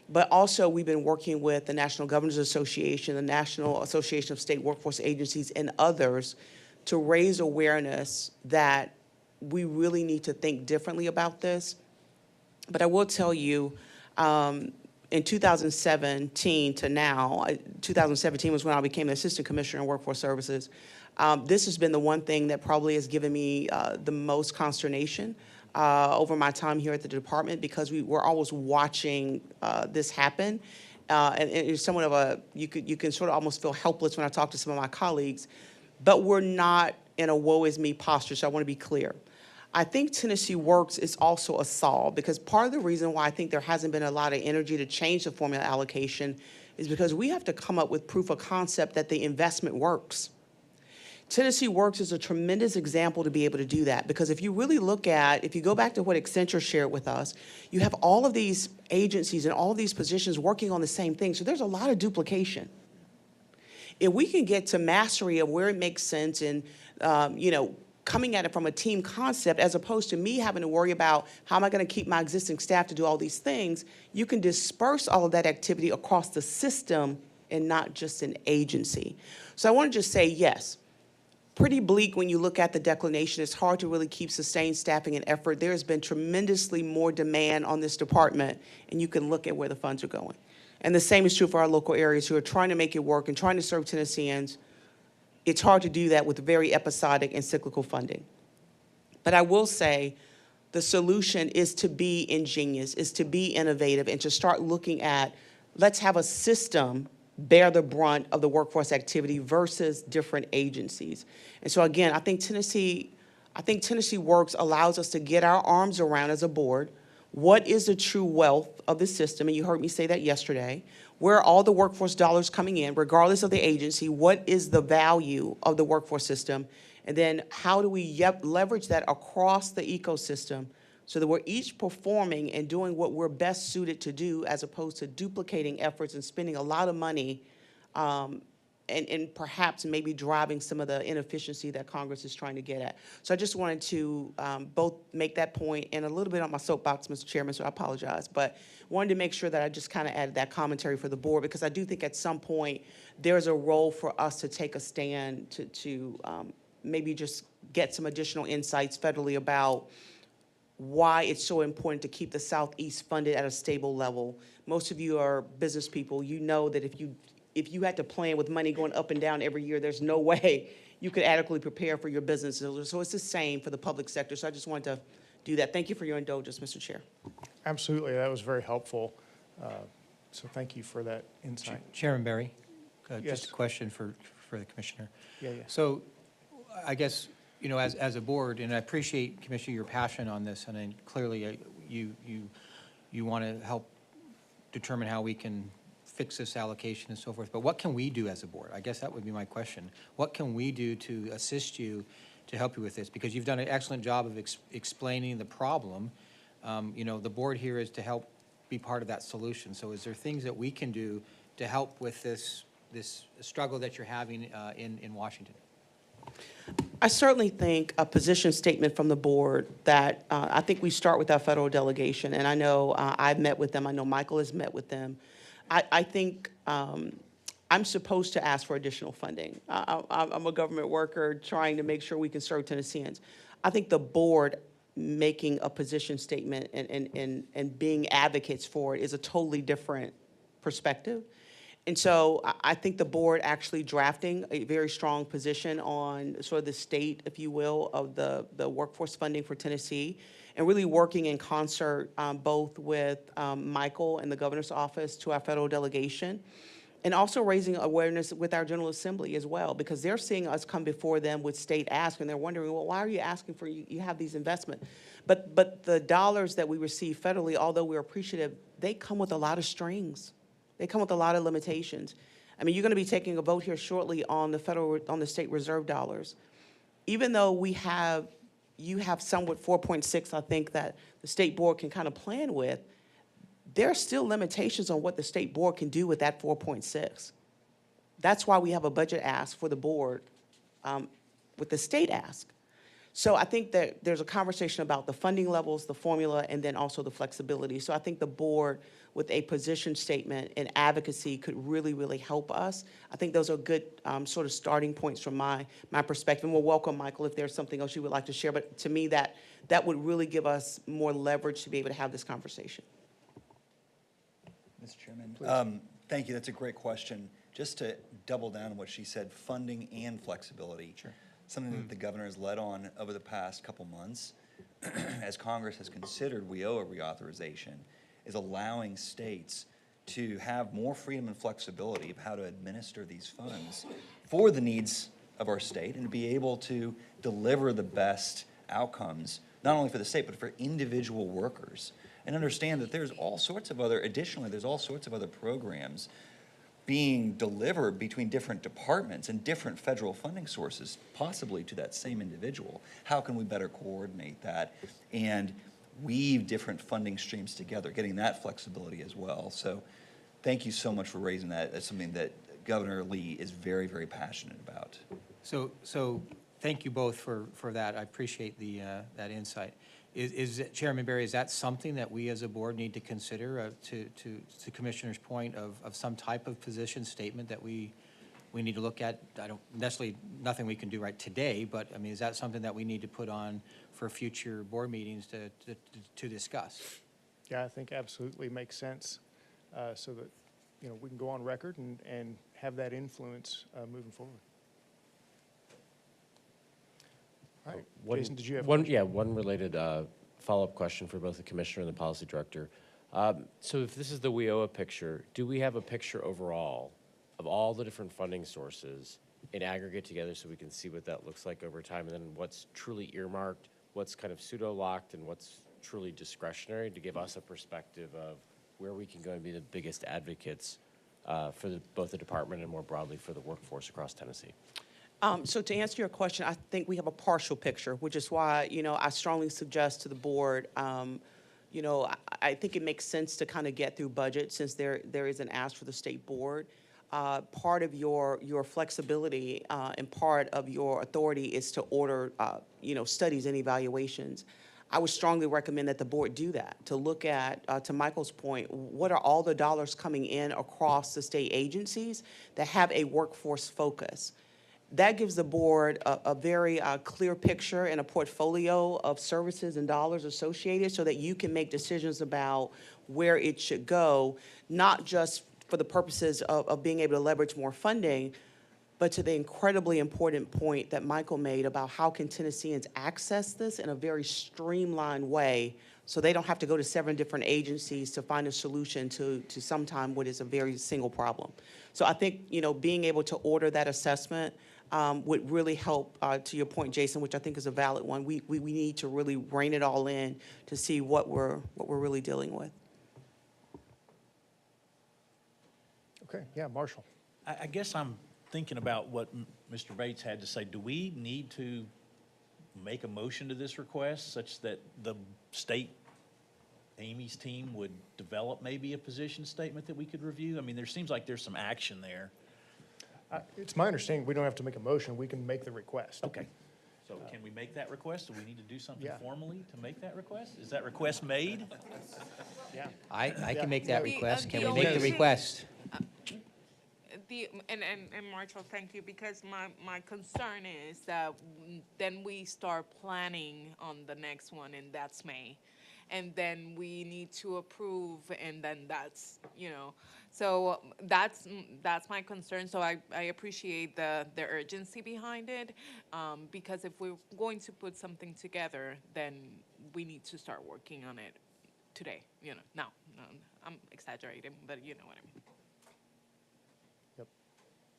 but also we've been working with the National Governors Association, the National Association of State Workforce Agencies, and others to raise awareness that we really need to think differently about this. But I will tell you, in 2017 to now, 2017 was when I became the Assistant Commissioner in Workforce Services. This has been the one thing that probably has given me the most consternation over my time here at the department, because we're always watching this happen. And it's somewhat of a, you can sort of almost feel helpless when I talk to some of my colleagues, but we're not in a woe is me posture, so I want to be clear. I think Tennessee Works is also a solve, because part of the reason why I think there hasn't been a lot of energy to change the formula allocation is because we have to come up with proof of concept that the investment works. Tennessee Works is a tremendous example to be able to do that, because if you really look at, if you go back to what Accenture shared with us, you have all of these agencies and all of these positions working on the same thing, so there's a lot of duplication. If we can get to mastery of where it makes sense and, coming at it from a team concept, as opposed to me having to worry about how am I going to keep my existing staff to do all these things. You can disperse all of that activity across the system and not just an agency. So I want to just say, yes, pretty bleak when you look at the declination. It's hard to really keep sustained staffing and effort. There has been tremendously more demand on this department, and you can look at where the funds are going. And the same is true for our local areas who are trying to make it work and trying to serve Tennesseans. It's hard to do that with very episodic and cyclical funding. But I will say the solution is to be ingenious, is to be innovative, and to start looking at, let's have a system bear the brunt of the workforce activity versus different agencies. And so again, I think Tennessee Works allows us to get our arms around as a board what is the true wealth of the system, and you heard me say that yesterday. Where are all the workforce dollars coming in, regardless of the agency? What is the value of the workforce system? And then how do we leverage that across the ecosystem so that we're each performing and doing what we're best suited to do, as opposed to duplicating efforts and spending a lot of money and perhaps maybe driving some of the inefficiency that Congress is trying to get at. So I just wanted to both make that point and a little bit on my soapbox, Mr. Chairman, so I apologize. But wanted to make sure that I just kind of added that commentary for the board, because I do think at some point there's a role for us to take a stand to maybe just get some additional insights federally about why it's so important to keep the Southeast funded at a stable level. Most of you are business people. You know that if you had to plan with money going up and down every year, there's no way you could adequately prepare for your business. So it's the same for the public sector. So I just wanted to do that. Thank you for your indulgence, Mr. Chair. Absolutely, that was very helpful. So thank you for that insight. Chairman Barry, Yes. just a question for the commissioner. Yeah. So I guess, you know, as a board, and I appreciate, Commissioner, your passion on this, and then clearly you want to help determine how we can fix this allocation and so forth, but what can we do as a board? I guess that would be my question. What can we do to assist you, to help you with this? Because you've done an excellent job of explaining the problem. You know, the board here is to help be part of that solution. So is there things that we can do to help with this struggle that you're having in Washington? I certainly think a position statement from the board that I think we start with our federal delegation, and I know I've met with them. I know Michael has met with them. I think I'm supposed to ask for additional funding. I'm a government worker trying to make sure we can serve Tennesseans. I think the board making a position statement and being advocates for it is a totally different perspective. And so I think the board actually drafting a very strong position on sort of the state, if you will, of the workforce funding for Tennessee, and really working in concert both with Michael and the governor's office to our federal delegation, and also raising awareness with our General Assembly as well, because they're seeing us come before them with state ask, and they're wondering, well, why are you asking for, you have these investments? But the dollars that we receive federally, although we're appreciative, they come with a lot of strings. They come with a lot of limitations. I mean, you're going to be taking a vote here shortly on the state reserve dollars. Even though you have somewhat 4.6, I think, that the state board can kind of plan with, there are still limitations on what the state board can do with that 4.6. That's why we have a budget ask for the board with the state ask. So I think that there's a conversation about the funding levels, the formula, and then also the flexibility. So I think the board with a position statement and advocacy could really, really help us. I think those are good sort of starting points from my perspective. And we'll welcome, Michael, if there's something else you would like to share. But to me, that would really give us more leverage to be able to have this conversation. Mr. Chairman, thank you. That's a great question. Just to double down on what she said, funding and flexibility. Sure. Something that the governor has led on over the past couple months, as Congress has considered WIOA reauthorization, is allowing states to have more freedom and flexibility of how to administer these funds for the needs of our state and to be able to deliver the best outcomes, not only for the state, but for individual workers. And understand that there's all sorts of other programs being delivered between different departments and different federal funding sources, possibly to that same individual. How can we better coordinate that and weave different funding streams together, getting that flexibility as well? So thank you so much for raising that. That's something that Governor Lee is very, very passionate about. So thank you both for that. I appreciate that insight. Chairman Barry, is that something that we as a board need to consider, to Commissioner's point of some type of position statement that we need to look at? I don't necessarily, nothing we can do right today, but I mean, is that something that we need to put on for future board meetings to discuss? Yeah, I think absolutely makes sense, so that, you know, we can go on record and have that influence moving forward. All right, Jason, did you have? One related follow-up question for both the commissioner and the policy director. So if this is the WIOA picture, do we have a picture overall of all the different funding sources in aggregate together so we can see what that looks like over time, and then what's truly earmarked, what's kind of pseudo-locked, and what's truly discretionary, to give us a perspective of where we can go and be the biggest advocates for both the department and more broadly for the workforce across Tennessee? So to answer your question, I think we have a partial picture, which is why, you know, I strongly suggest to the board, you know, I think it makes sense to kind of get through budget since there is an ask for the state board. Part of your flexibility and part of your authority is to order, you know, studies and evaluations. I would strongly recommend that the board do that, to look at, to Michael's point, what are all the dollars coming in across the state agencies that have a workforce focus. That gives the board a very clear picture and a portfolio of services and dollars associated so that you can make decisions about where it should go, not just for the purposes of being able to leverage more funding, but to the incredibly important point that Michael made about how can Tennesseans access this in a very streamlined way so they don't have to go to 7 different agencies to find a solution to sometime what is a very single problem. So I think, you know, being able to order that assessment would really help, to your point, Jason, which I think is a valid one. We need to really rein it all in to see what we're really dealing with. Okay, yeah, Marshall. I guess I'm thinking about what Mr. Bates had to say. Do we need to make a motion to this request such that the state, Amy's team, would develop maybe a position statement that we could review? I mean, there seems like there's some action there. It's my understanding we don't have to make a motion, we can make the request. Okay. So can we make that request? Do we need to do something Yeah. formally to make that request? Is that request made? Yeah. I can make that request. Can we the make the only- request? And Marshall, thank you, because my concern is that then we start planning on the next one, and that's May. And then we need to approve, and then that's, you know, so that's my concern. So I appreciate the urgency behind it, because if we're going to put something together, then we need to start working on it today, you know. No, I'm exaggerating, but you know what I mean. Yep.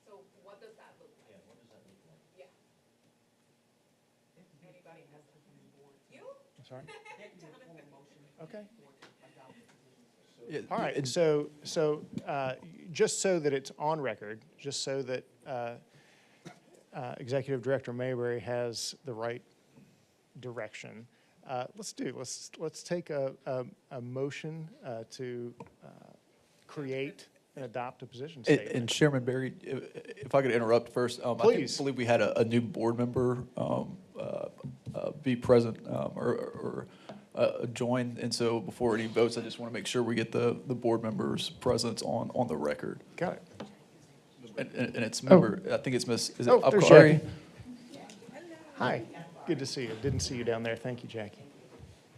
So what does that look like? Yeah, what does that look like? Yeah. Anybody has to be board? You? I'm sorry? Okay. Yeah, All right, so just so that it's on record, just so that Executive Director Mayberry has the right direction, let's take a motion to create and adopt a position statement. And Chairman Barry, if I could interrupt first, I believe we had a new board member be present or join, and so before any votes, I just want to make sure we get the board members' presence on the record. Got it. And it's member, I think it's Miss, is it there's Upcari? Hi, good to see you. Didn't see you down there. Thank you, Jackie.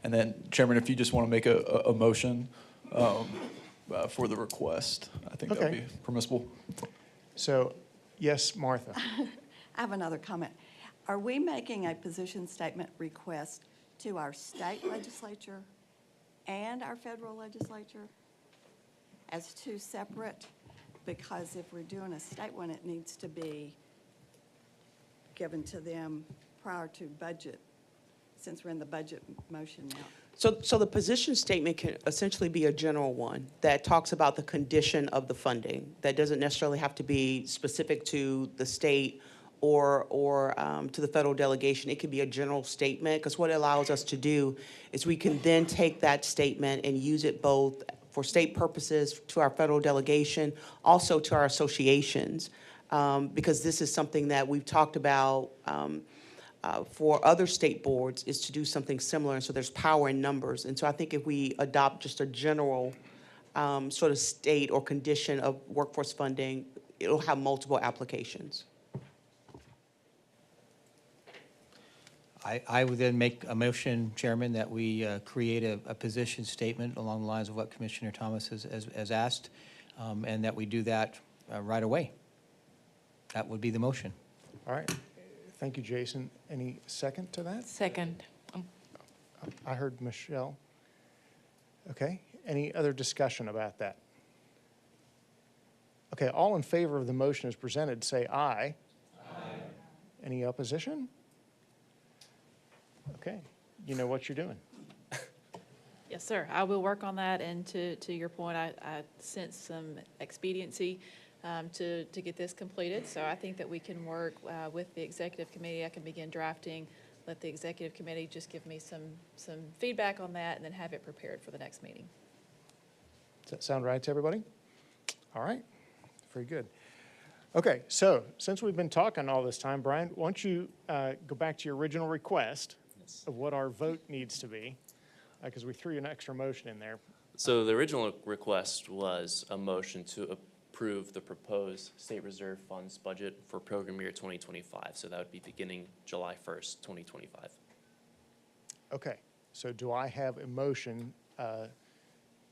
And then Chairman, if you just want to make a motion for the request, I think that would Okay. be permissible. So, yes, Martha. I have another comment. Are we making a position statement request to our state legislature and our federal legislature as two separate? Because if we're doing a state one, it needs to be given to them prior to budget, since we're in the budget motion now. So the position statement can essentially be a general one that talks about the condition of the funding. That doesn't necessarily have to be specific to the state or to the federal delegation. It could be a general statement, because what it allows us to do is we can then take that statement and use it both for state purposes, to our federal delegation, also to our associations, because this is something that we've talked about for other state boards is to do something similar, and so there's power in numbers. And so I think if we adopt just a general sort of state or condition of workforce funding, it'll have multiple applications. I would then make a motion, Chairman, that we create a position statement along the lines of what Commissioner Thomas has asked, and that we do that right away. That would be the motion. All right. Thank you, Jason. Any second to that? Second. I heard Michelle. Okay. Any other discussion about that? Okay. All in favor of the motion as presented, say aye. Aye. Any opposition? Okay. You know what you're doing. Yes, sir. I will work on that, and to your point, I sense some expediency to get this completed. So I think that we can work with the executive committee. I can begin drafting, let the executive committee just give me some feedback on that, and then have it prepared for the next meeting. Does that sound right to everybody? All right. Very good. Okay, so since we've been talking all this time, Brian, why don't you go back to your original request of what our vote needs to be, because we threw an extra motion in there. So the original request was a motion to approve the proposed state reserve funds budget for program year 2025. So that would be beginning July 1st, 2025. Okay, so do I have a motion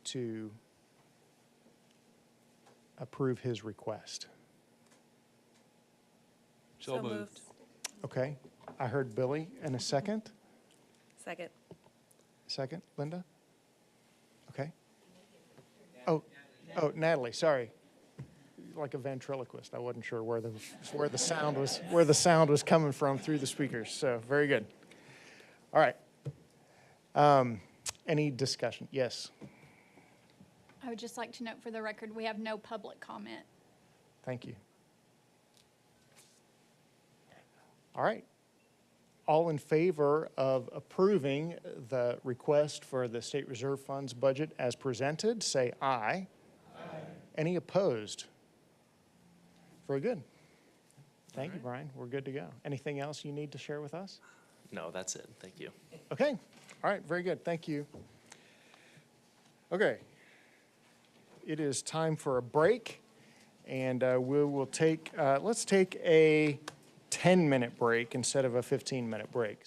to approve his request? So moved. Okay, I heard Billy in a second. Second. Second, Linda? Okay. Oh, Natalie, sorry. Like a ventriloquist. I wasn't sure where the sound was coming from through the speakers. So very good. All right. Any discussion? Yes. I would just like to note for the record, we have no public comment. Thank you. All right. All in favor of approving the request for the State Reserve Funds budget as presented, say aye. Aye. Any opposed? Very good. Thank you, Brian. We're good to go. Anything else you need to share with us? No, that's it. Thank you. Okay. All right. Very good. Thank you. Okay. It is time for a break, and we will take, let's take a 10-minute break instead of a 15-minute break.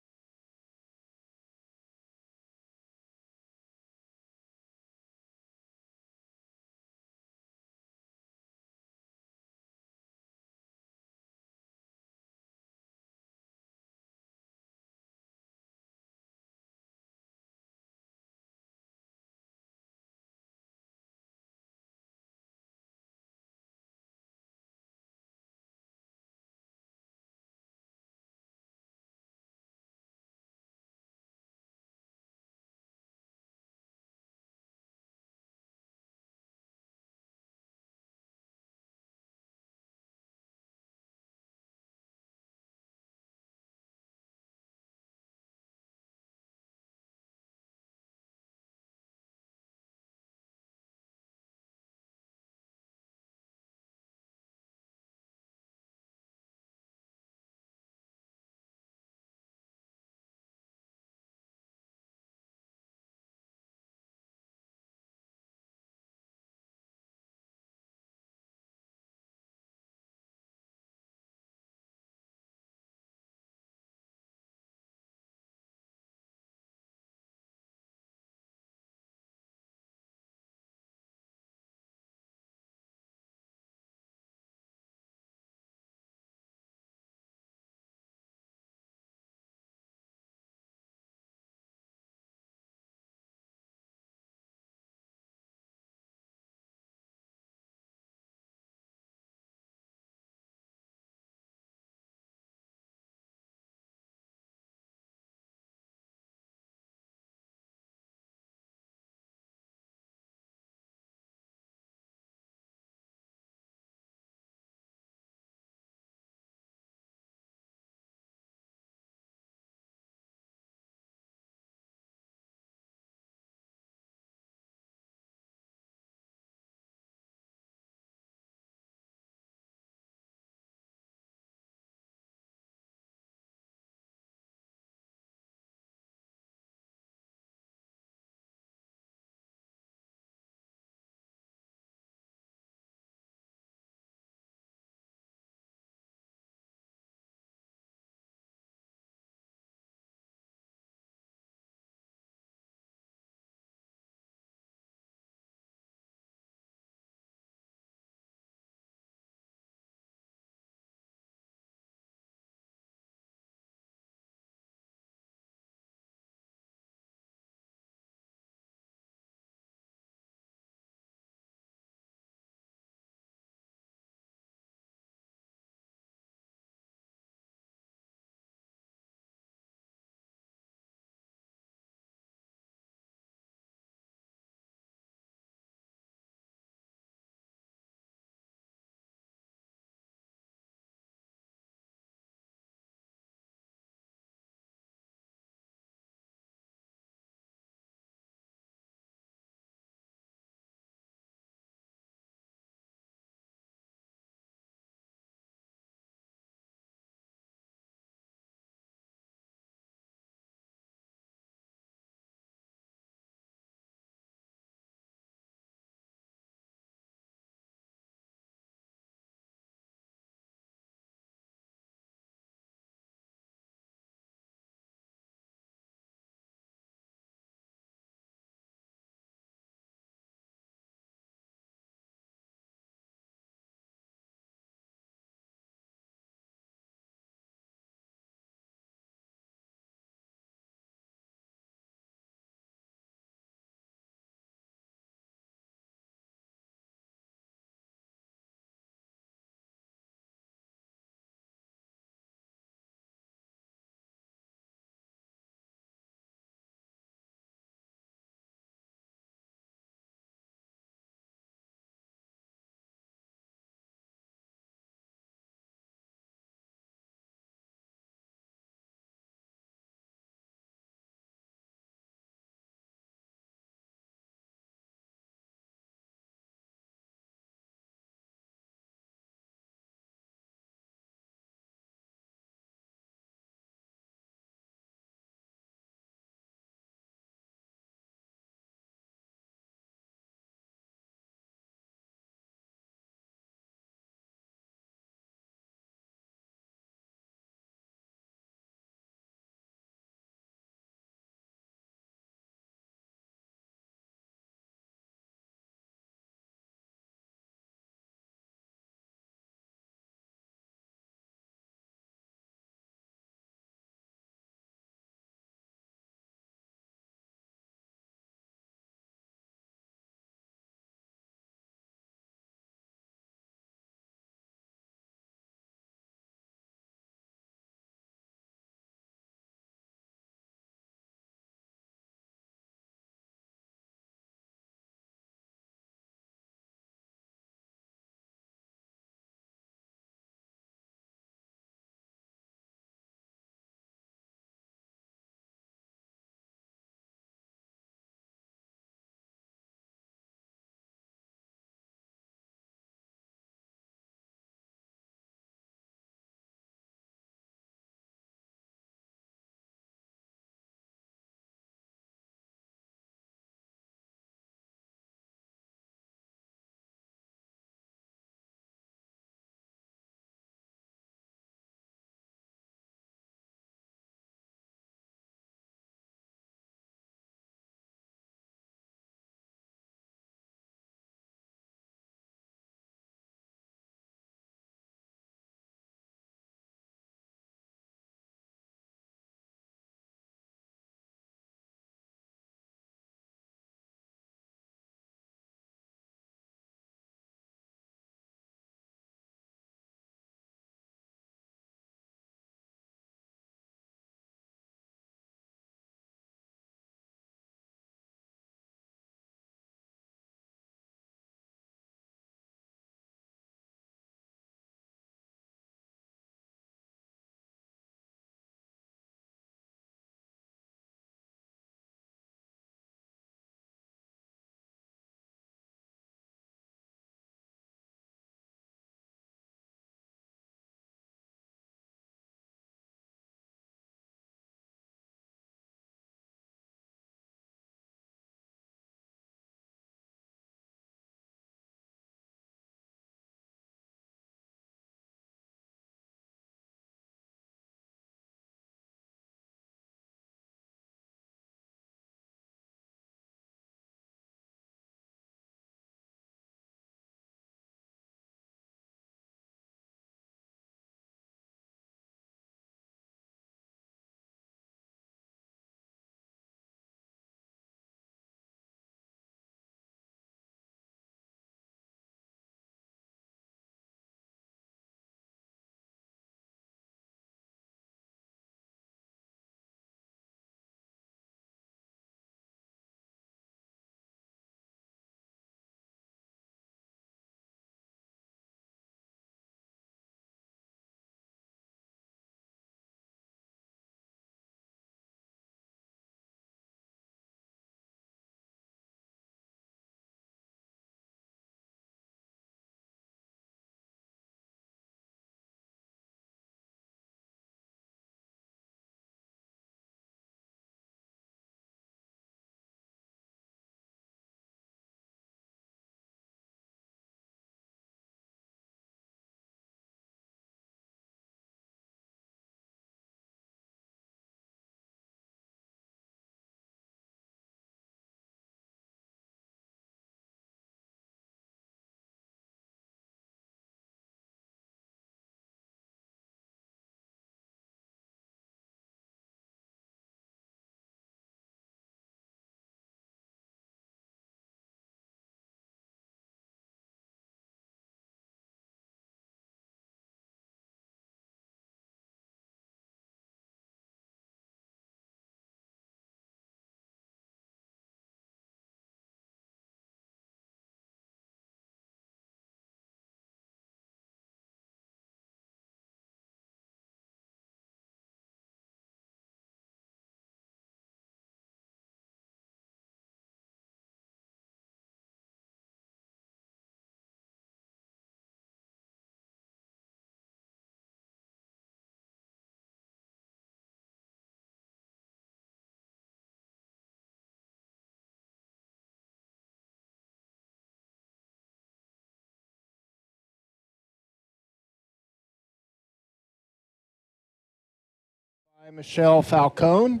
Michelle Falcone,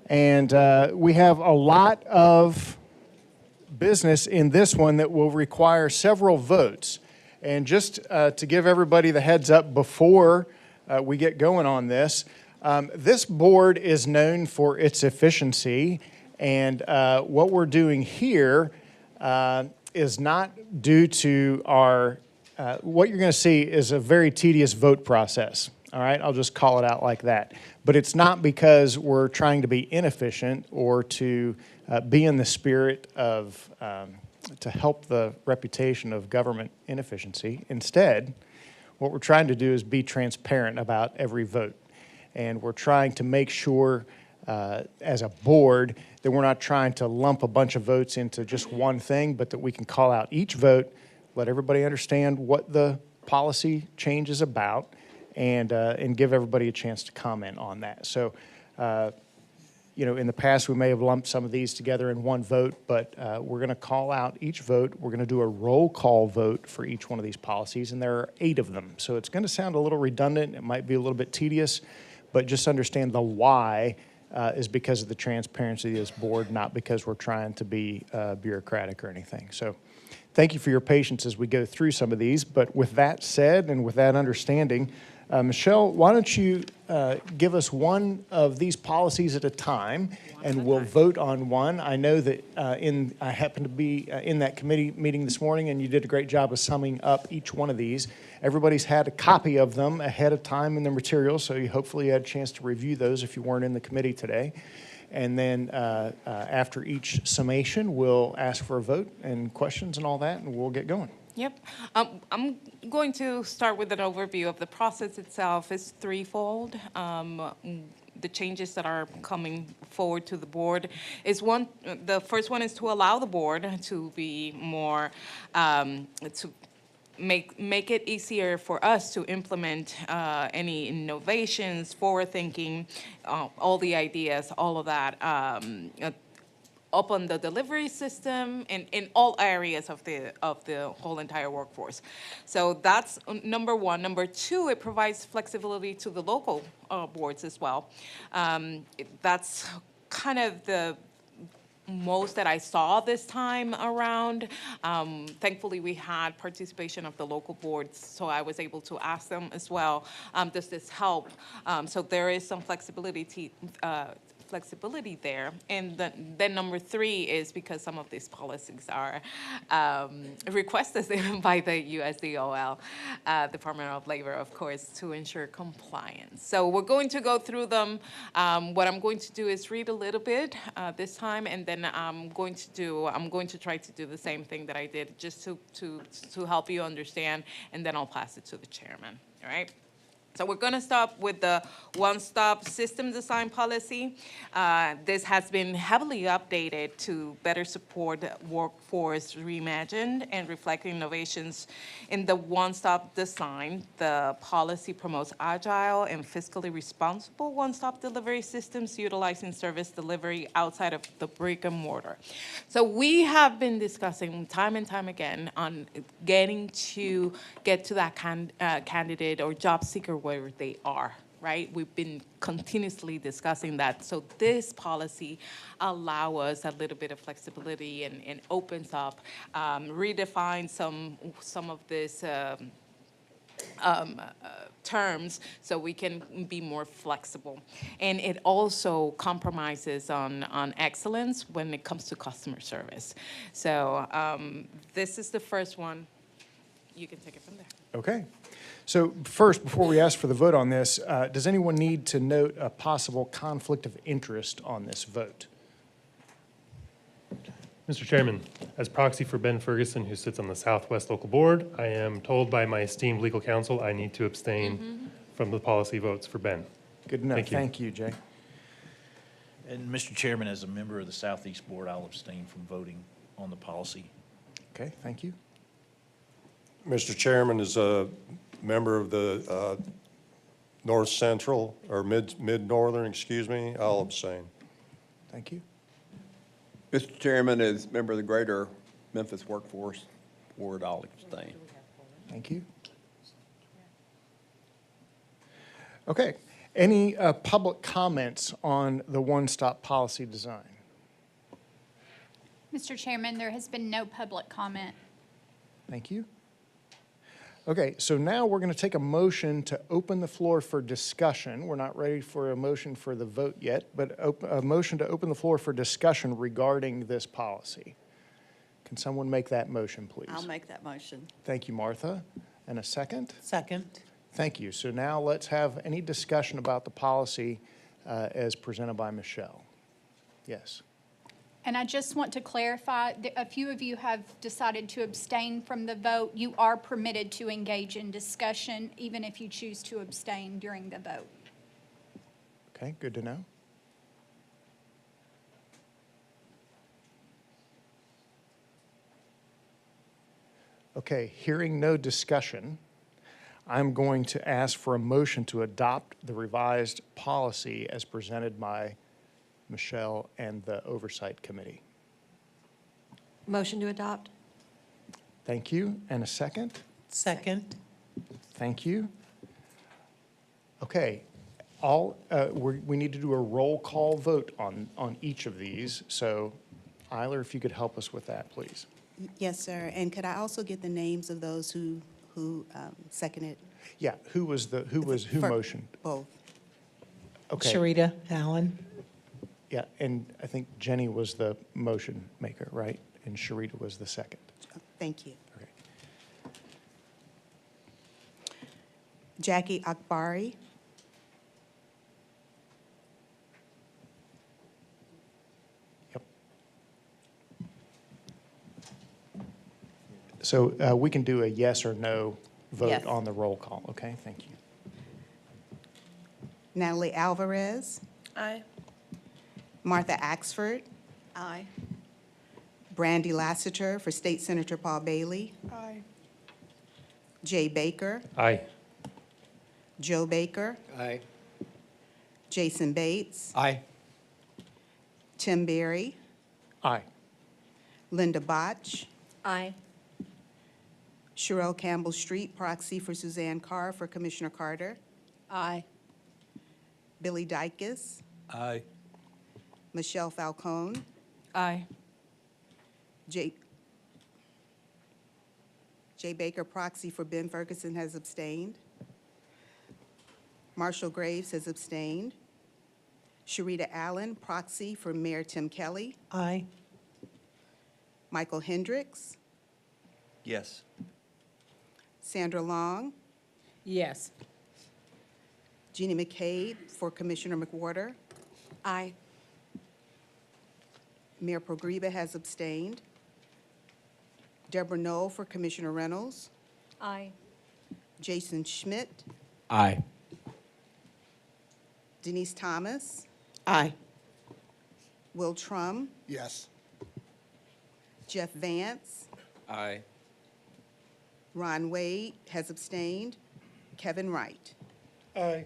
and we have a lot of business in this one that will require several votes. And just to give everybody the heads up before we get going on this, this board is known for its efficiency, and what we're doing here is not due to our, what you're going to see is a very tedious vote process. All right, I'll just call it out like that. But it's not because we're trying to be inefficient or to be in the spirit of, to help the reputation of government inefficiency. Instead, what we're trying to do is be transparent about every vote. And we're trying to make sure as a board that we're not trying to lump a bunch of votes into just one thing, but that we can call out each vote, let everybody understand what the policy change is about, and give everybody a chance to comment on that. So, you know, in the past, we may have lumped some of these together in one vote, but we're going to call out each vote. We're going to do a roll call vote for each one of these policies, and there are 8 of them. So it's going to sound a little redundant. It might be a little bit tedious, but just understand the why is because of the transparency of this board, not because we're trying to be bureaucratic or anything. So thank you for your patience as we go through some of these. But with that said, and with that understanding, Michelle, why don't you give us one of these policies at a time, and we'll vote on one. I know that I happened to be in that committee meeting this morning, and you did a great job of summing up each one of these. Everybody's had a copy of them ahead of time in their materials, so you hopefully had a chance to review those if you weren't in the committee today. And then after each summation, we'll ask for a vote and questions and all that, and we'll get going. Yep. I'm going to start with an overview of the process itself. It's threefold. The changes that are coming forward to the board is the first one is to allow the board to be more, to make it easier for us to implement any innovations, forward thinking, all the ideas, all of that, up on the delivery system and in all areas of the whole entire workforce. So that's number one. Number two, it provides flexibility to the local boards as well. That's kind of the most that I saw this time around. Thankfully, we had participation of the local boards, so I was able to ask them as well, does this help? So there is some flexibility there. And then number three is because some of these policies are requested by the USDOL, Department of Labor, of course, to ensure compliance. So we're going to go through them. What I'm going to do is read a little bit this time, and then I'm going to try to do the same thing that I did just to help you understand, and then I'll pass it to the chairman, all right? So we're going to start with the one-stop system design policy. This has been heavily updated to better support workforce reimagined and reflect innovations in the one-stop design. The policy promotes agile and fiscally responsible one-stop delivery systems utilizing service delivery outside of the brick and mortar. So we have been discussing time and time again on get to that candidate or job seeker where they are, right? We've been continuously discussing that. So this policy allows us a little bit of flexibility and opens up, redefines some of this terms so we can be more flexible. And it also compromises on excellence when it comes to customer service. So this is the first one. You can take it from there. Okay. So first, before we ask for the vote on this, does anyone need to note a possible conflict of interest on this vote? Mr. Chairman, as proxy for Ben Ferguson, who sits on the Southwest Local Board, I am told by my esteemed legal counsel I need to abstain from the policy votes for Ben. Good enough. Thank you, Jay. And Mr. Chairman, as a member of the Southeast Board, I'll abstain from voting on the policy. Okay, thank you. Mr. Chairman, as a member of the North Central, or Mid-Northern, excuse me, I'll abstain. Thank you. Mr. Chairman, as member of the Greater Memphis Workforce Board, I'll abstain. Thank you. Okay, Any public comments on the one-stop policy design? Mr. Chairman, there has been no public comment. Thank you. Okay, so now we're going to take a motion to open the floor for discussion. We're not ready for a motion for the vote yet, but a motion to open the floor for discussion regarding this policy. Can someone make that motion, please? I'll make that motion. Thank you, Martha. And a second? Second. Thank you. So now let's have any discussion about the policy as presented by Michelle. Yes. And I just want to clarify, that a few of you have decided to abstain from the vote. You are permitted to engage in discussion, even if you choose to abstain during the vote. Okay, good to know. Okay, hearing no discussion, I'm going to ask for a motion to adopt the revised policy as presented by Michelle and the Oversight Committee. Motion to adopt? Thank you. And a second? Second. Thank you. Okay, we need to do a roll call vote on each of these. So, Eiler, if you could help us with that, please. Yes, sir. And could I also get the names of those who seconded? Yeah, who motioned? Both. Okay. Sharita Allen. Yeah, and I think Jenny was the motion maker, right? And Sharita was the second. Thank you. Okay. Jackie Akbari. Yep. So we can do a yes or no vote Yes. on the roll call, okay? Thank you. Natalie Alvarez. Aye. Martha Axford. Aye. Brandy Lassiter for State Senator Paul Bailey. Aye. Jay Baker. Aye. Joe Baker. Aye. Jason Bates. Aye. Tim Berry. Aye. Linda Botch. Aye. Sherelle Campbell Street, proxy for Suzanne Carr for Commissioner Carter. Aye. Billy Dykes. Aye. Michelle Falcone. Aye. Jay Baker, proxy for Ben Ferguson, has abstained. Marshall Graves has abstained. Sharita Allen, proxy for Mayor Tim Kelly. Aye. Michael Hendricks. Yes. Sandra Long. Yes. Jeannie McCabe for Commissioner McWhorter. Aye. Mayor Progreba has abstained. Deborah Knoll for Commissioner Reynolds. Aye. Jason Schmidt. Aye. Denise Thomas. Aye. Will Trum. Yes. Jeff Vance. Aye. Ron Wade has abstained. Kevin Wright. Aye.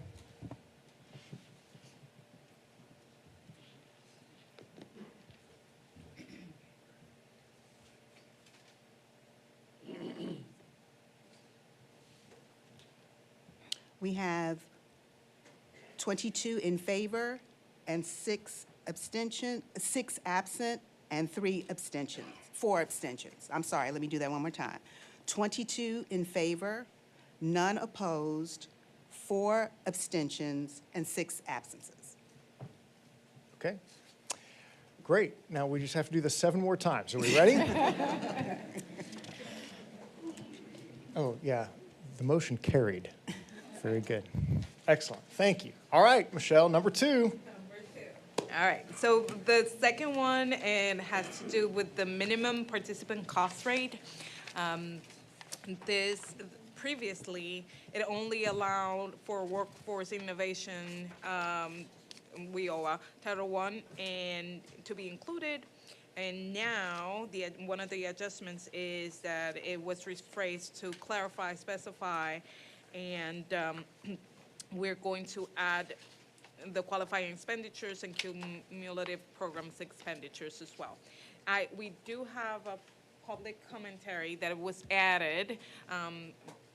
We have 22 in favor and 6 absent, and 3 abstentions, 4 abstentions. I'm sorry, let me do that one more time. 22 in favor, none opposed, 4 abstentions, and 6 absences. Okay. Great. Now we just have to do this 7 more times. Are we ready? Oh, yeah. The motion carried. Very good. Excellent. Thank you. All right, Michelle, number 2. All right, so the second one has to do with the minimum participant cost rate. Previously, it only allowed for workforce innovation, WIOA, Title I, and to be included. And now, one of the adjustments is that it was rephrased to clarify, specify, and we're going to add the qualifying expenditures and cumulative programs expenditures as well. We do have a public commentary that was added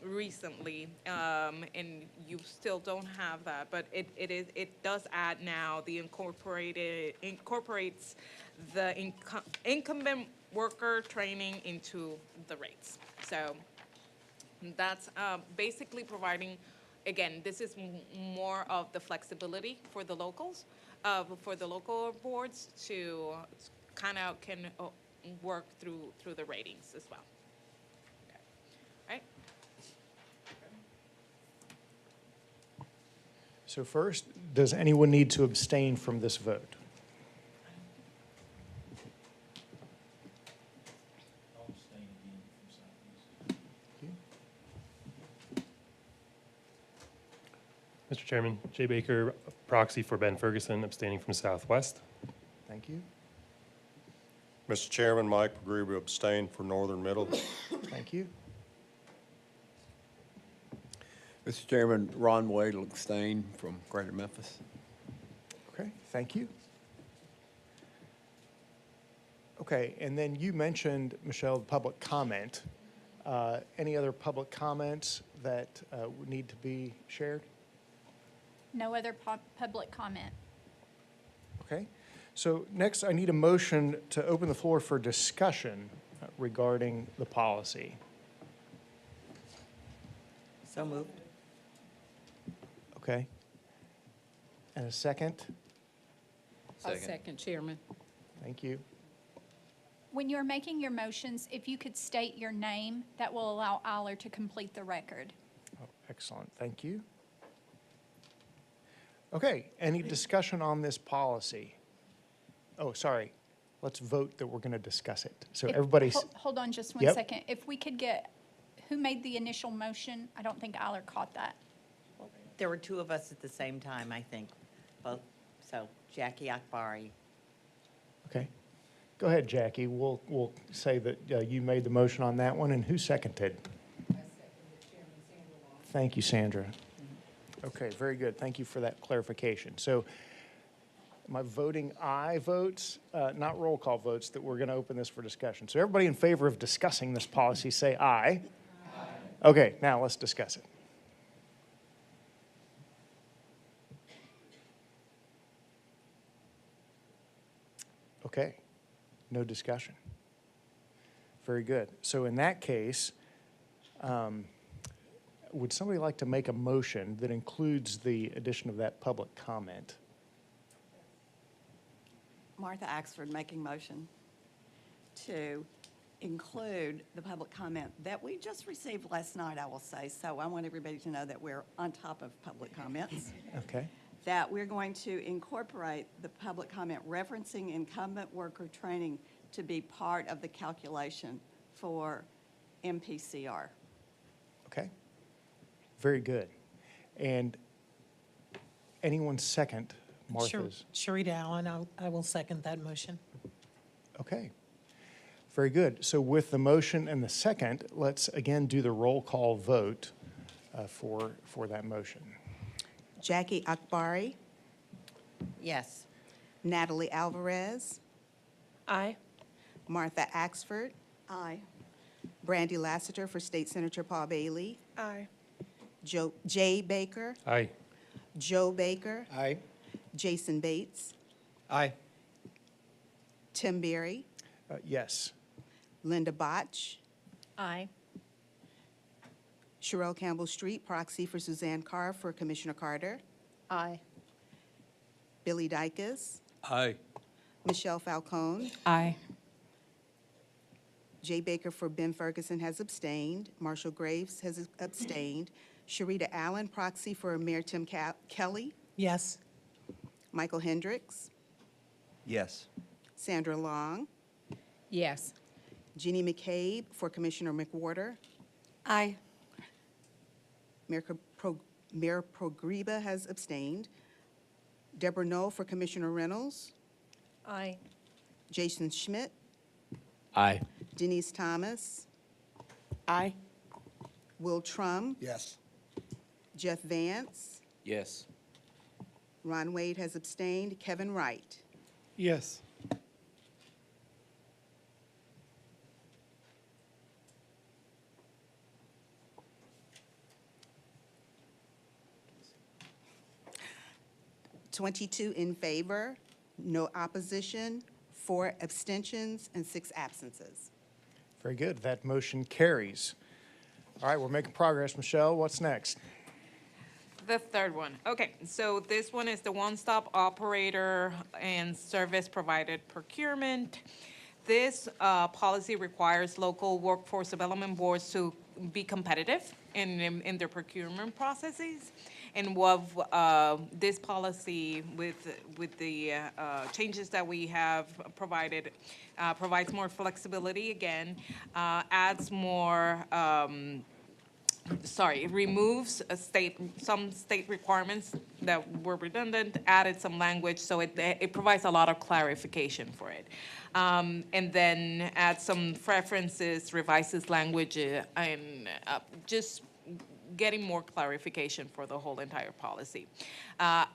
recently, and you still don't have that, but it does add now the incorporates the incumbent worker training into the rates. So that's basically providing, again, this is more of the flexibility for the locals, for the local boards to kind of can work through the ratings as well. Okay. Right? So first, does anyone need to abstain from this vote? Mr. Chairman, Jay Baker, proxy for Ben Ferguson, abstaining from Southwest. Thank you. Mr. Chairman, Mike Pagruba abstain for Northern Middle. Thank you. Mr. Chairman, Ron Wade will abstain from Greater Memphis. Okay, thank you. Okay, and then you mentioned, Michelle, public comment. Any other public comments that would need to be shared? No other public comment. Okay, so next I need a motion to open the floor for discussion regarding the policy. So moved. Okay. And a second? I'll second, Chairman. Thank you. When you're making your motions, if you could state your name, that will allow Aller to complete the record. Oh, excellent, thank you. Okay, any discussion on this policy? Oh, sorry, let's vote that we're going to discuss it. So everybody's, Hold on just one Yep. second. If we could get, who made the initial motion? I don't think Aller caught that. There were two of us at the same time, I think, both, so Jackie Akbari. okay. Go ahead, Jackie, we'll say that you made the motion on that one, and who seconded? I seconded, Chairman Sandra. Thank you, Sandra. Okay, very good, thank you for that clarification. So my voting aye votes, not roll call votes, that we're going to open this for discussion. So everybody in favor of discussing this policy, say aye. Aye. Okay, now let's discuss it. Okay, no discussion. Very good. So in that case, would somebody like to make a motion that includes the addition of that public comment? Martha Axford making motion to include the public comment that we just received last night, I will say. So I want everybody to know that we're on top of public comments. Okay. That we're going to incorporate the public comment referencing incumbent worker training to be part of the calculation for MPCR. Okay. Very good. And anyone second Martha's? Sharita Allen, I will second that motion. Okay. Very good. So with the motion and the second, let's again do the roll call vote for that motion. Jackie Akbari, Yes. Natalie Alvarez, Aye. Martha Axford, Aye. Brandy Lassiter for State Senator Paul Bailey, Aye. Jay Baker, Aye. Joe Baker, Aye. Jason Bates, Aye. Tim Berry, Yes. Linda Botch, Aye. Sherelle Campbell Street, proxy for Suzanne Carr for Commissioner Carter, Aye. Billy Dykes, Aye. Michelle Falcone, Aye. Jay Baker for Ben Ferguson has abstained, Marshall Graves has abstained, Sharita Allen, proxy for Mayor Tim Kelly, Yes. Michael Hendricks, Yes. Sandra Long, Yes. Jeannie McCabe for Commissioner McWhorter, Aye. Mayor Progreba has abstained, Deborah Knoll for Commissioner Reynolds, Aye. Jason Schmidt, Aye. Denise Thomas, Aye. Will Trum, Yes. Jeff Vance, Yes. Ron Wade has abstained, Kevin Wright. Yes. 22 in favor, no opposition, 4 abstentions, and 6 absences. Very good. That motion carries. All right, we're making progress. Michelle, what's next? The third one. Okay, so this one is the one-stop operator and service provided procurement. This policy requires local workforce development boards to be competitive in their procurement processes. And what this policy, with the changes that we have provided, provides more flexibility again, adds more. It removes some state requirements that were redundant, added some language, so it provides a lot of clarification for it. And then adds some preferences, revises language, and just getting more clarification for the whole entire policy.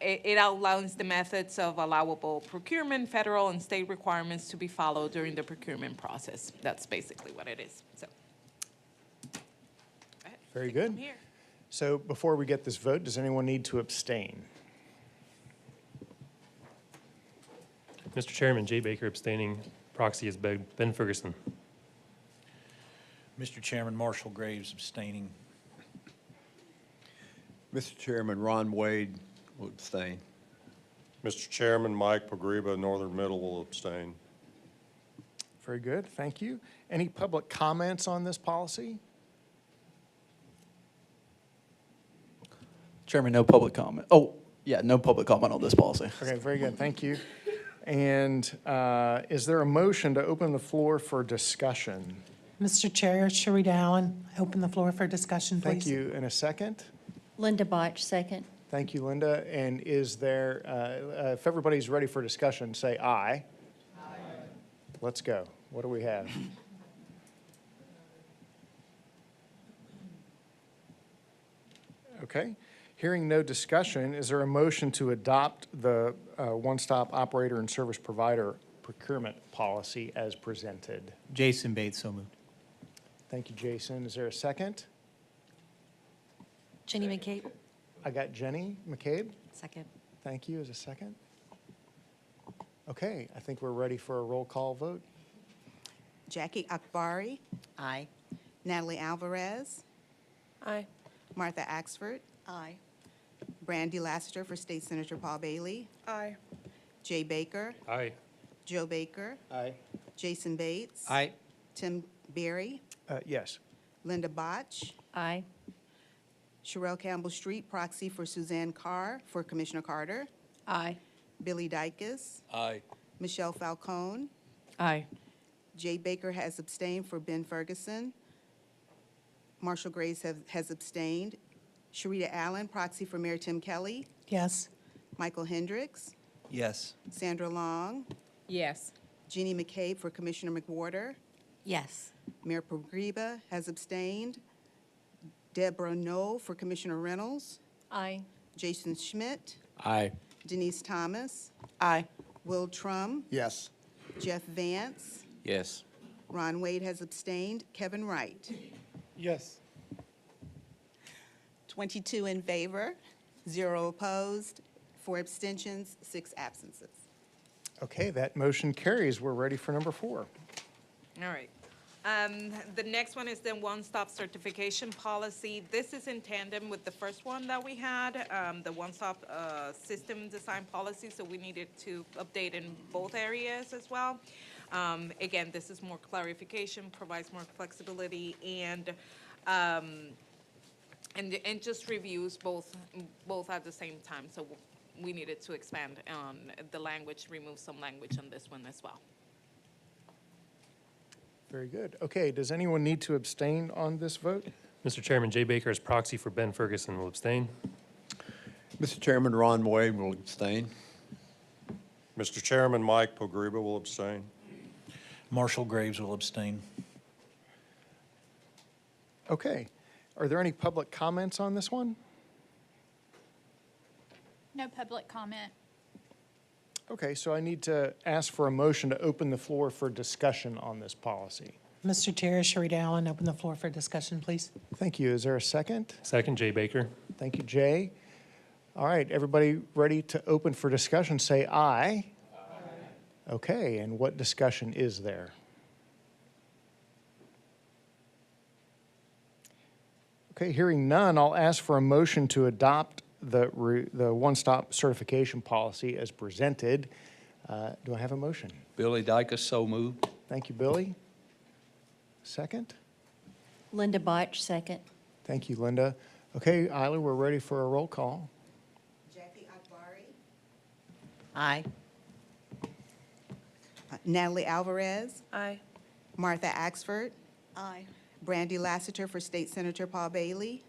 It outlines the methods of allowable procurement, federal and state requirements to be followed during the procurement process. That's basically what it is, so. Very good. So before we get this vote, does anyone need to abstain? Mr. Chairman, Jay Baker abstaining. Proxy is Ben Ferguson. Mr. Chairman, Marshall Graves abstaining. Mr. Chairman, Ron Wade will abstain. Mr. Chairman, Mike Pogriba, Northern Middle, will abstain. Very good, thank you. Any public comments on this policy? Chairman, no public comment. Oh, yeah, no public comment on this policy. Okay, very good, thank you. And is there a motion to open the floor for discussion? Mr. Chair, Sharita Allen, I open the floor for discussion, please. Thank you. In a second? Linda Botch, second. Thank you, Linda. And is there, if everybody's ready for discussion, say aye. Aye. Let's go. What do we have? Okay. Hearing no discussion, is there a motion to adopt the one-stop operator and service provider procurement policy as presented? Jason Bates, so moved. Thank you, Jason. Is there a second? Jenny McCabe, I got Jenny McCabe. second. Thank you. Is a second? Okay, I think we're ready for a roll call vote. Jackie Akbari, Aye. Natalie Alvarez, Aye. Martha Axford, Aye. Brandy Lassiter for State Senator Paul Bailey, Aye. Jay Baker, Aye. Joe Baker, Aye. Jason Bates. Aye. Tim Berry, Yes. Linda Botch, Aye. Sherelle Campbell Street, proxy for Suzanne Carr for Commissioner Carter, Aye. Billy Dykes, Aye. Michelle Falcone, Aye. Jay Baker has abstained for Ben Ferguson, Marshall Graves has abstained, Sharita Allen, proxy for Mayor Tim Kelly, Yes. Michael Hendricks, Yes. Sandra Long, Yes. Jeannie McCabe for Commissioner McWhorter, Yes. Mayor Pogriba has abstained, Deborah Knoll for Commissioner Reynolds, Aye. Jason Schmidt, Aye. Denise Thomas, Aye. Will Trum, Yes. Jeff Vance, Yes. Ron Wade has abstained, Kevin Wright. Yes. 22 in favor, 0 opposed, 4 abstentions, 6 absences. Okay, that motion carries. We're ready for number 4. All right. The next one is the one-stop certification policy. This is in tandem with the first one that we had, the one-stop system design policy, so we needed to update in both areas as well. Again, this is more clarification, provides more flexibility, and just reviews both at the same time. So we needed to expand on the language, remove some language on this one as well. Very good. Okay, does anyone need to abstain on this vote? Mr. Chairman, Jay Baker as proxy for Ben Ferguson will abstain. Mr. Chairman, Ron Wade will abstain. Mr. Chairman, Mike Pogriba will abstain. Marshall Graves will abstain. Okay. Are there any public comments on this one? No public comment. Okay, so I need to ask for a motion to open the floor for discussion on this policy. Mr. Chair, Sharita Allen, open the floor for discussion, please. Thank you. Is there a second? Second, Jay Baker. Thank you, Jay. All right, everybody ready to open for discussion, say aye. Aye. Okay, and what discussion is there? Okay, hearing none, I'll ask for a motion to adopt the one-stop certification policy as presented. Do I have a motion? Billy Dykus, so moved. Thank you, Billy. Second? Linda Botch, second. Thank you, Linda. Okay, Isla, we're ready for a roll call. Jackie Akbari. Aye. Natalie Alvarez. Aye. Martha Axford. Aye. Brandy Lassiter for State Senator Paul Bailey.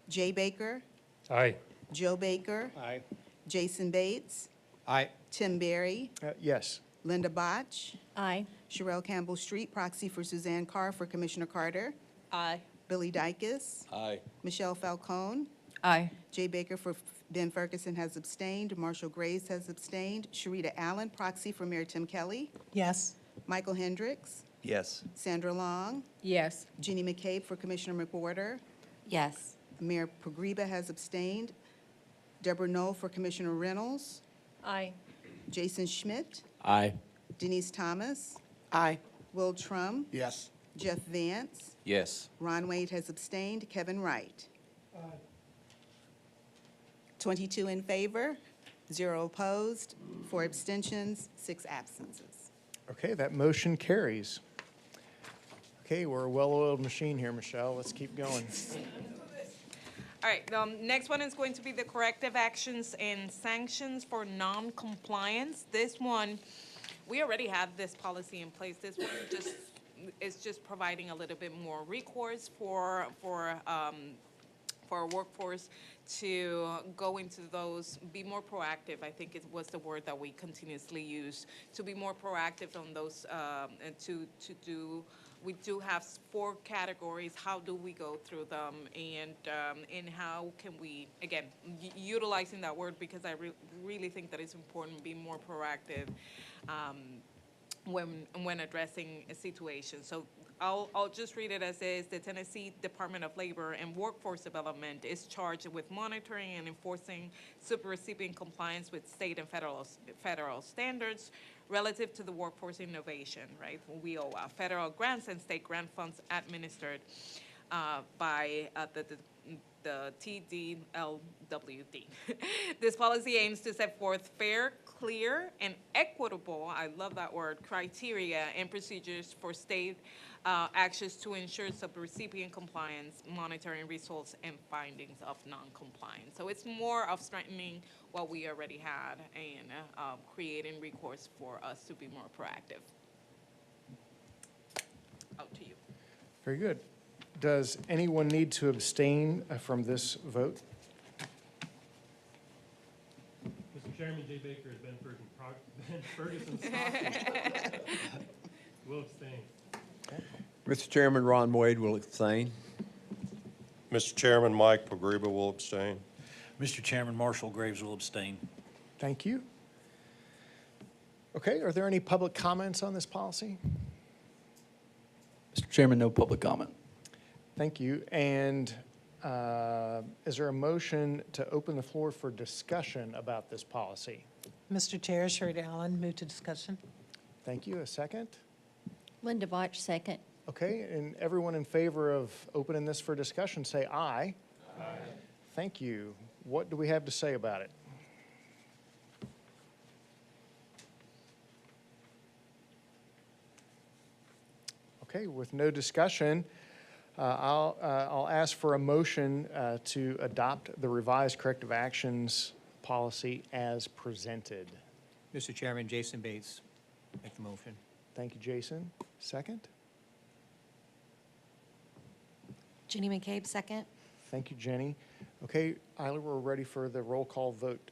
Jay Baker. Aye. Joe Baker. Aye. Jason Bates. Aye. Tim Berry. Yes. Linda Botch. Aye. Sherelle Campbell Street, proxy for Suzanne Carr for Commissioner Carter. Aye. Billy Dykus. Aye. Michelle Falcone. Aye. Jay Baker for Ben Ferguson has abstained. Marshall Graves has abstained. Sharita Allen, proxy for Mayor Tim Kelly. Yes. Michael Hendricks. Yes. Sandra Long. Yes. Jenny McCabe for Commissioner McWhorter. Yes. Mayor Pagriba has abstained. Deborah Knoll for Commissioner Reynolds. Aye. Jason Schmidt. Aye. Denise Thomas. Aye. Will Trum. Yes. Jeff Vance. Yes. Ron Wade has abstained. Kevin Wright. 22 in favor, 0 opposed, 4 abstentions, 6 absences. Okay, that motion carries. Okay, we're a well-oiled machine here, Michelle. Let's keep going. All right, the next one is going to be the corrective actions and sanctions for non-compliance. This one, we already have this policy in place. This one is just providing a little bit more recourse for our workforce to go into those, be more proactive. I think it was the word that we continuously use, to be more proactive on those, and to do. We do have 4 categories. How do we go through them, and how can we, again, utilizing that word because I really think that it's important, be more proactive when addressing a situation. So I'll just read it as is. The Tennessee Department of Labor and Workforce Development is charged with monitoring and enforcing subrecipient compliance with state and federal standards relative to the workforce innovation, right? WIOA, federal grants and state grant funds administered by the TDLWD. This policy aims to set forth fair, clear, and equitable, I love that word, criteria and procedures for state actions to ensure subrecipient compliance, monitoring results, and findings of non-compliance. So it's more of strengthening what we already had and creating recourse for us to be more proactive. Out to you. Very good. Does anyone need to abstain from this vote? Mr. Chairman, Jay Baker has been Ferguson's proxy. Will abstain. Mr. Chairman, Ron Wade will abstain. Mr. Chairman, Mike Pagriba will abstain. Mr. Chairman, Marshall Graves will abstain. Thank you. Okay, are there any public comments on this policy? Mr. Chairman, no public comment. Thank you. And is there a motion to open the floor for discussion about this policy? Mr. Chair, Sherita Allen, move to discussion. Thank you. A second? Linda Botch, second. Okay, and everyone in favor of opening this for discussion, say aye. Aye. Thank you. What do we have to say about it? Okay, with no discussion, I'll ask for a motion to adopt the revised corrective actions policy as presented. Mr. Chairman, Jason Bates, make the motion. Thank you, Jason. Second? Jenny McCabe, second. Thank you, Jenny. Okay, Isla, we're ready for the roll call vote.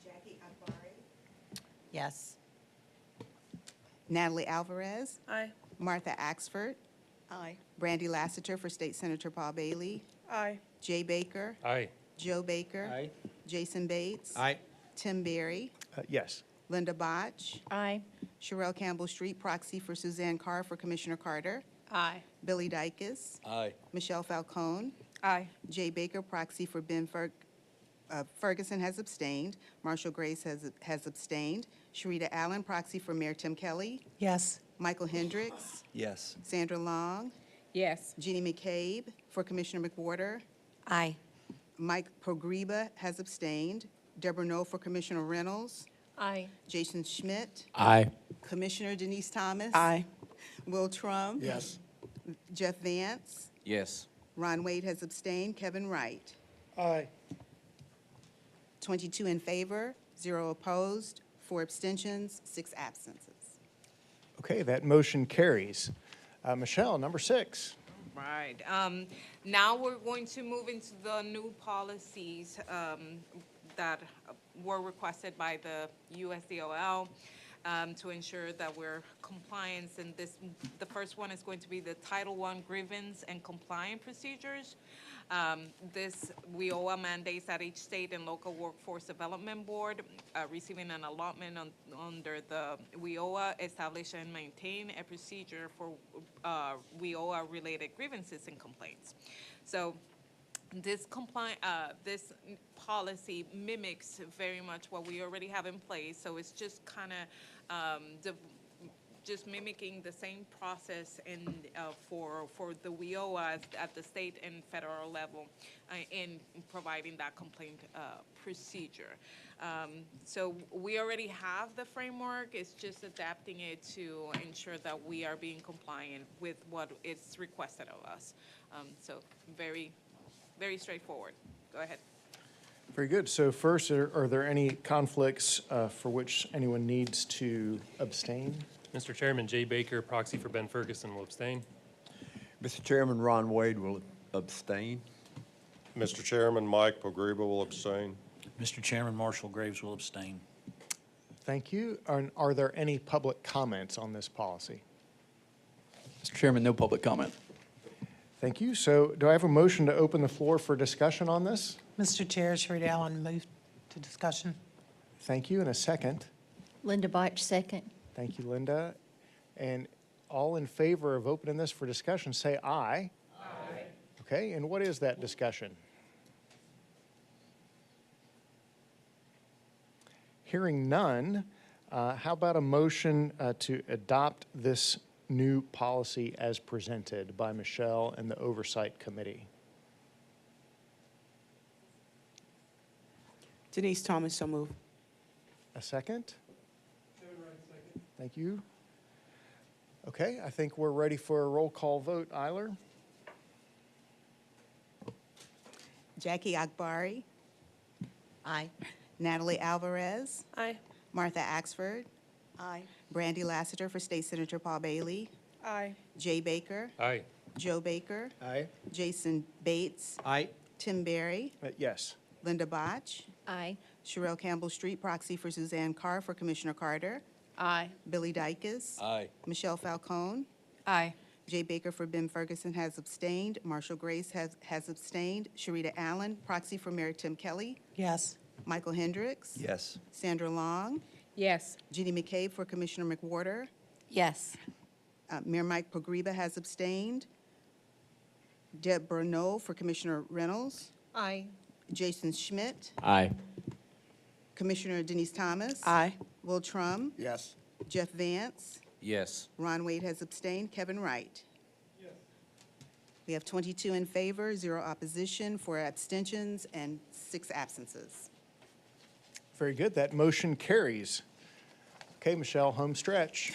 Jackie Akbari. Yes. Natalie Alvarez. Aye. Martha Axford. Aye. Brandy Lassiter for State Senator Paul Bailey. Aye. Jay Baker. Aye. Joe Baker. Aye. Jason Bates. Aye. Tim Berry. Yes. Linda Botch. Aye. Sherelle Campbell Street, proxy for Suzanne Carr for Commissioner Carter. Aye. Billy Dykus. Aye. Michelle Falcone. Aye. Jay Baker, proxy for Ben Ferguson, has abstained. Marshall Grace has abstained. Sharita Allen, proxy for Mayor Tim Kelly. Yes. Michael Hendricks. Yes. Sandra Long. Yes. Jeannie McCabe for Commissioner McWhorter. Aye. Mike Pogreba has abstained. Deborah Knoll for Commissioner Reynolds. Aye. Jason Schmidt. Aye. Commissioner Denise Thomas. Aye. Will Trump. Yes. Jeff Vance. Yes. Ron Wade has abstained. Kevin Wright. Aye. 22 in favor, 0 opposed, 4 abstentions, 6 absences. Okay, that motion carries. Michelle, number 6. Right. Now we're going to move into the new policies that were requested by the USDOL to ensure that we're compliant. And the first one is going to be the Title I grievance and compliance procedures. This WIOA mandates that each state and local workforce development board receiving an allotment under the WIOA establish and maintain a procedure for WIOA-related grievances and complaints. So this policy mimics very much what we already have in place. So it's just kind of just mimicking the same process for the WIOA at the state and federal level in providing that complaint procedure. So we already have the framework. It's just adapting it to ensure that we are being compliant with what is requested of us. So very, very straightforward. Go ahead. Very good. So first, are there any conflicts for which anyone needs to abstain? Mr. Chairman, Jay Baker, proxy for Ben Ferguson, will abstain. Mr. Chairman, Ron Wade will abstain. Mr. Chairman, Mike Pogreba will abstain. Mr. Chairman, Marshall Graves will abstain. Thank you. Are there any public comments on this policy? Mr. Chairman, no public comment. Thank you. So do I have a motion to open the floor for discussion on this? Mr. Chair, Sharita Allen, move to discussion. Thank you. And a second. Linda Botch, second. Thank you, Linda. And all in favor of opening this for discussion, say aye. Aye. Okay, and what is that discussion? Hearing none, how about a motion to adopt this new policy as presented by Michelle and the Oversight Committee? Denise Thomas, so move. A second? Thank you. Okay, I think we're ready for a roll call vote. Eiler? Jackie Akbari. Aye. Natalie Alvarez. Aye. Martha Axford. Aye. Brandy Lassiter for State Senator Paul Bailey. Aye. Jay Baker. Aye. Joe Baker. Aye. Jason Bates. Aye. Tim Berry. Yes. Linda Botch. Aye. Sherelle Campbell Street, proxy for Suzanne Carr for Commissioner Carter. Aye. Billy Dykes. Aye. Michelle Falcone. Aye. Jay Baker for Ben Ferguson has abstained. Marshall Grace has abstained. Sharita Allen, proxy for Mayor Tim Kelly. Yes. Michael Hendricks. Yes. Sandra Long. Yes. Jeannie McCabe for Commissioner McWhorter. Yes. Mayor Mike Pogreba has abstained. Deborah Knoll for Commissioner Reynolds. Aye. Jason Schmidt. Aye. Commissioner Denise Thomas. Aye. Will Trump. Yes. Jeff Vance. Yes. Ron Wade has abstained. Kevin Wright. Yes. We have 22 in favor, 0 opposition, 4 abstentions, and 6 absences. Very good. That motion carries. Okay, Michelle, home stretch.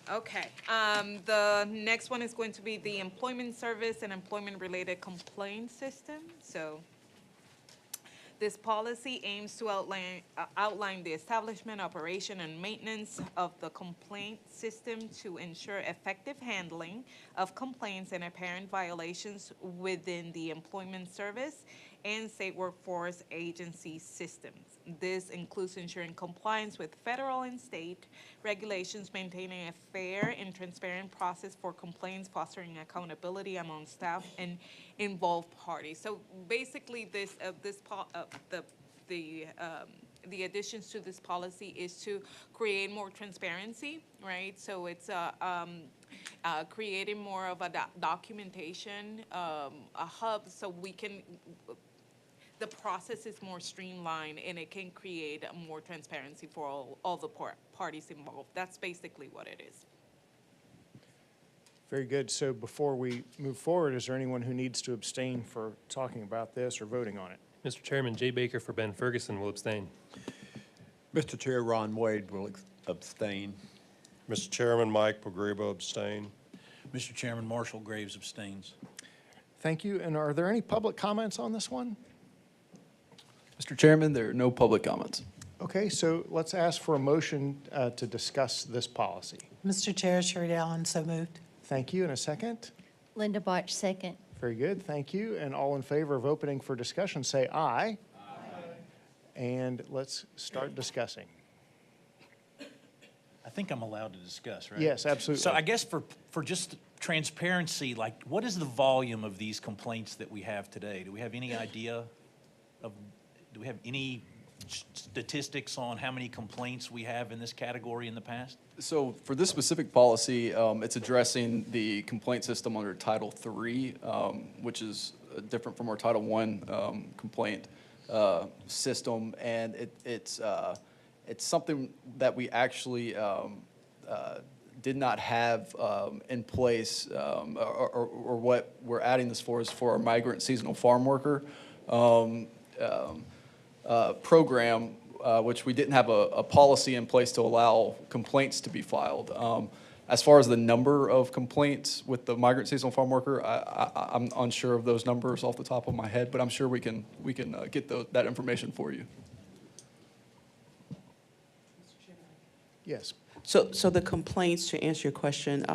Okay. The next one is going to be the employment service and employment-related complaint system. So this policy aims to outline the establishment, operation, and maintenance of the complaint system to ensure effective handling of complaints and apparent violations within the employment service and state workforce agency systems. This includes ensuring compliance with federal and state regulations, maintaining a fair and transparent process for complaints, fostering accountability among staff and involved parties. So basically, the additions to this policy is to create more transparency, right? So it's creating more of a documentation, a hub, so we can, the process is more streamlined and it can create more transparency for all the parties involved. That's basically what it is. Very good. So before we move forward, is there anyone who needs to abstain for talking about this or voting on it? Mr. Chairman, Jay Baker for Ben Ferguson will abstain. Mr. Chair, Ron Wade will abstain. Mr. Chairman, Mike Pogreba abstain. Mr. Chairman, Marshall Graves abstains. Thank you. And are there any public comments on this one? Mr. Chairman, there are no public comments. Okay, so let's ask for a motion to discuss this policy. Mr. Chair, Sherry Allen, so moved. Thank you. And a second? Linda Botch, second. Very good. Thank you. And all in favor of opening for discussion, say aye. Aye. And let's start discussing. I think I'm allowed to discuss, right? Yes, absolutely. So I guess for just transparency, like, what is the volume of these complaints that we have today? Do we have any idea of, do we have any statistics on how many complaints we have in this category in the past? So for this specific policy, it's addressing the complaint system under Title III, which is different from our Title I complaint system, and it's something that we actually did not have in place, or what we're adding this for is for our migrant seasonal farm worker program, which we didn't have a policy in place to allow complaints to be filed. As far as the number of complaints with the migrant seasonal farm worker, I'm unsure of those numbers off the top of my head, but I'm sure we can get that information for you. Yes. So the complaints, to answer your question,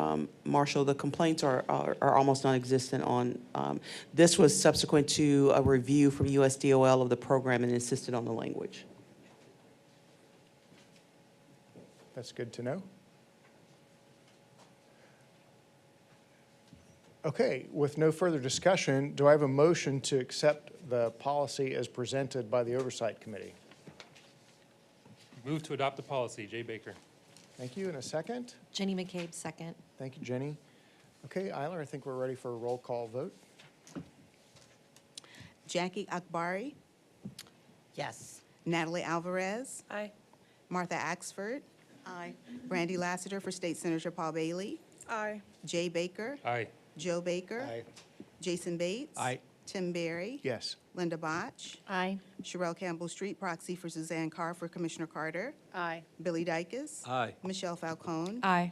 Marshall, the complaints are almost non-existent on, this was subsequent to a review from USDOL of the program and insisted on the language. That's good to know. Okay, with no further discussion, do I have a motion to accept the policy as presented by the Oversight Committee? Move to adopt the policy, Jay Baker. Thank you. In a second? Jenny McCabe, second. Thank you, Jenny. Okay, Eiler, I think we're ready for a roll call vote. Jackie Akbari, Yes. Natalie Alvarez, Aye. Martha Axford, Aye. Brandy Lassiter for State Senator Paul Bailey, Aye. Jay Baker, Aye. Joe Baker, Aye. Jason Bates, Aye. Tim Berry, Yes. Linda Botch, Aye. Sherelle Campbell Street, proxy for Suzanne Carr for Commissioner Carter, Aye. Billy Dykes, Aye. Michelle Falcone, Aye.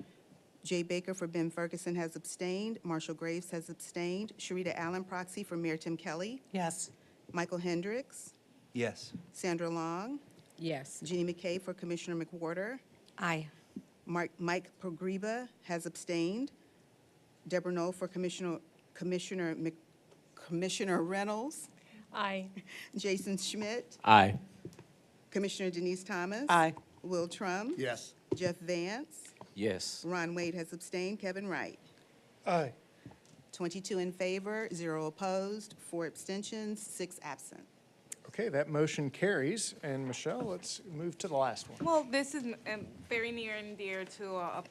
Jay Baker for Ben Ferguson has abstained, Marshall Graves has abstained, Sharita Allen, proxy for Mayor Tim Kelly, Yes. Michael Hendricks, Yes. Sandra Long, Yes. Jeannie McKay for Commissioner McWhorter, Aye. Mike Pogriba has abstained, Deborah Knoll for Commissioner Reynolds, Aye. Jason Schmidt, Aye. Commissioner Denise Thomas. Aye. Will Trump. Yes. Jeff Vance. Yes. Ron Wade has abstained. Kevin Wright. Aye. 22 in favor, 0 opposed, 4 abstentions, 6 absent. Okay, that motion carries. And Michelle, let's move to the last one. Well, this is very near and dear to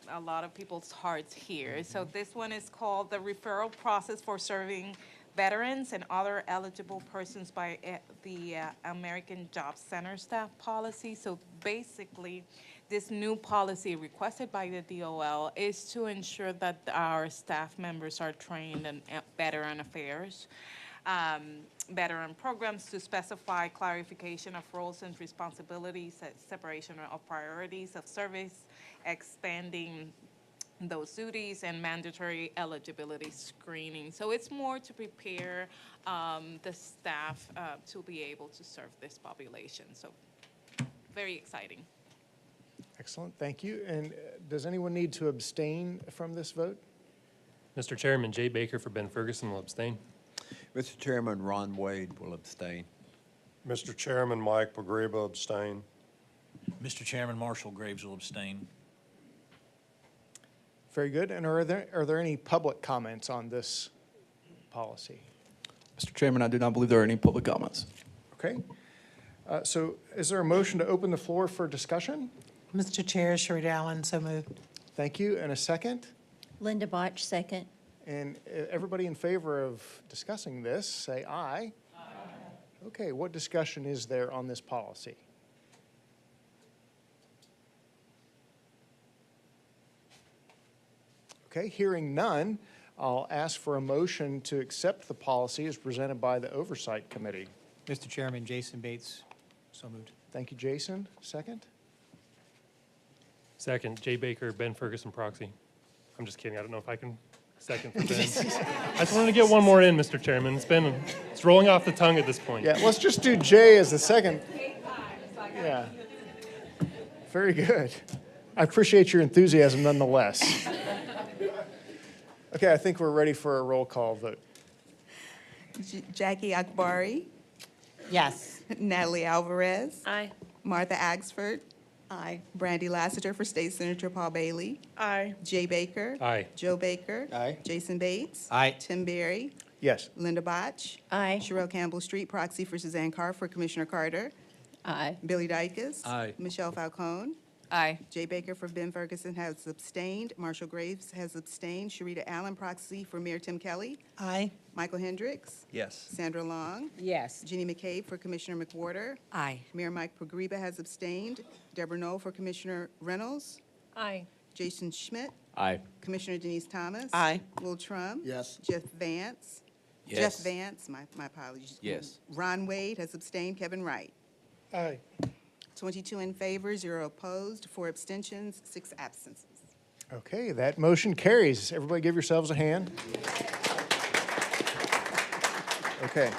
a lot of people's hearts here. So this one is called the referral process for serving veterans and other eligible persons by the American Job Center staff policy. So basically, this new policy requested by the DOL is to ensure that our staff members are trained in veteran affairs, veteran programs to specify clarification of roles and responsibilities, separation of priorities of service, expanding those duties, and mandatory eligibility screening. So it's more to prepare the staff to be able to serve this population. So very exciting. Excellent, thank you. And does anyone need to abstain from this vote? Mr. Chairman, Jay Baker for Ben Ferguson will abstain. Mr. Chairman, Ron Wade will abstain. Mr. Chairman, Mike Pogreba abstain. Mr. Chairman, Marshall Graves will abstain. Very good. And are there any public comments on this policy? Mr. Chairman, I do not believe there are any public comments. Okay. So is there a motion to open the floor for discussion? Mr. Chair, Sherry Allen, so moved. Thank you. And a second? Linda Botch, second. And everybody in favor of discussing this, say aye. Aye. Okay, what discussion is there on this policy? Okay, hearing none, I'll ask for a motion to accept the policy as presented by the Oversight Committee. Mr. Chairman, Jason Bates, so moved. Thank you, Jason. Second? Second, Jay Baker, Ben Ferguson, proxy. I'm just kidding. I don't know if I can second for Ben. I just wanted to get one more in, Mr. Chairman. It's rolling off the tongue at this point. Yeah, let's just do Jay as the second. Yeah. Very good. I appreciate your enthusiasm nonetheless. Okay, I think we're ready for a roll call vote. Jackie Akbari, Yes. Natalie Alvarez, Aye. Martha Axford. Aye. Brandy Lassiter for State Senator Paul Bailey. Aye. Jay Baker. Aye. Joe Baker. Aye. Jason Bates. Aye. Tim Berry. Yes. Linda Botch. Aye. Sherelle Campbell Street, proxy for Suzanne Carr for Commissioner Carter. Aye. Billy Dykes. Aye. Michelle Falcone. Aye. Jay Baker for Ben Ferguson has abstained. Marshall Graves has abstained. Sharita Allen, proxy for Mayor Tim Kelly. Aye. Michael Hendricks. Yes. Sandra Long. Yes. Jenny McCabe for Commissioner McWhorter. Aye. Mayor Mike Pogreba has abstained. Deborah Knoll for Commissioner Reynolds. Aye. Jason Schmidt. Aye. Commissioner Denise Thomas. Aye. Will Trump. Yes. Jeff Vance. Yes. Jeff Vance, my apologies. Yes. Ron Wade has abstained. Kevin Wright. Aye. 22 in favor, 0 opposed, 4 abstentions, 6 absences. Okay, that motion carries. Everybody give yourselves a hand. Okay,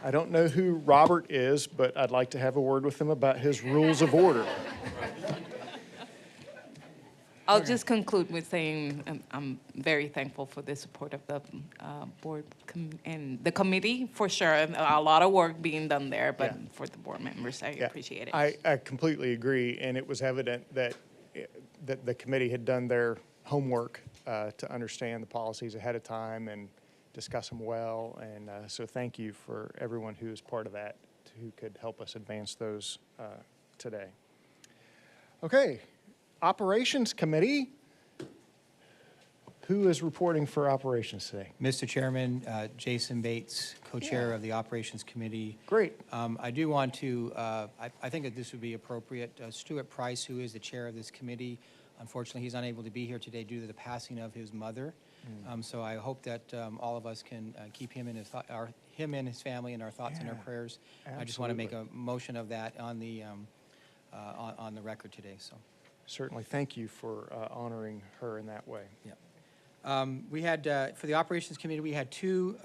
I don't know who Robert is, but I'd like to have a word with him about his rules of order. I'll just conclude with saying I'm very thankful for the support of the board and the committee, for sure. A lot of work being done there, but Yeah. for the board members, I Yeah, appreciate it. I completely agree, and it was evident that the committee had done their homework to understand the policies ahead of time and discuss them well, and so thank you for everyone who is part of that, who could help us advance those today. Okay, Operations Committee. Who is reporting for Operations today? Mr. Chairman, Jason Bates, co-chair of the Operations Committee. Great. I do want to, I think that this would be appropriate. Stuart Price, who is the chair of this committee, unfortunately, he's unable to be here today due to the passing of his mother. So I hope that all of us can keep him and his family in our thoughts and our prayers. I just want to make a motion of that on the record today, so. Certainly, thank you for honoring her in that way. Yeah. We had, for the Operations Committee, we had two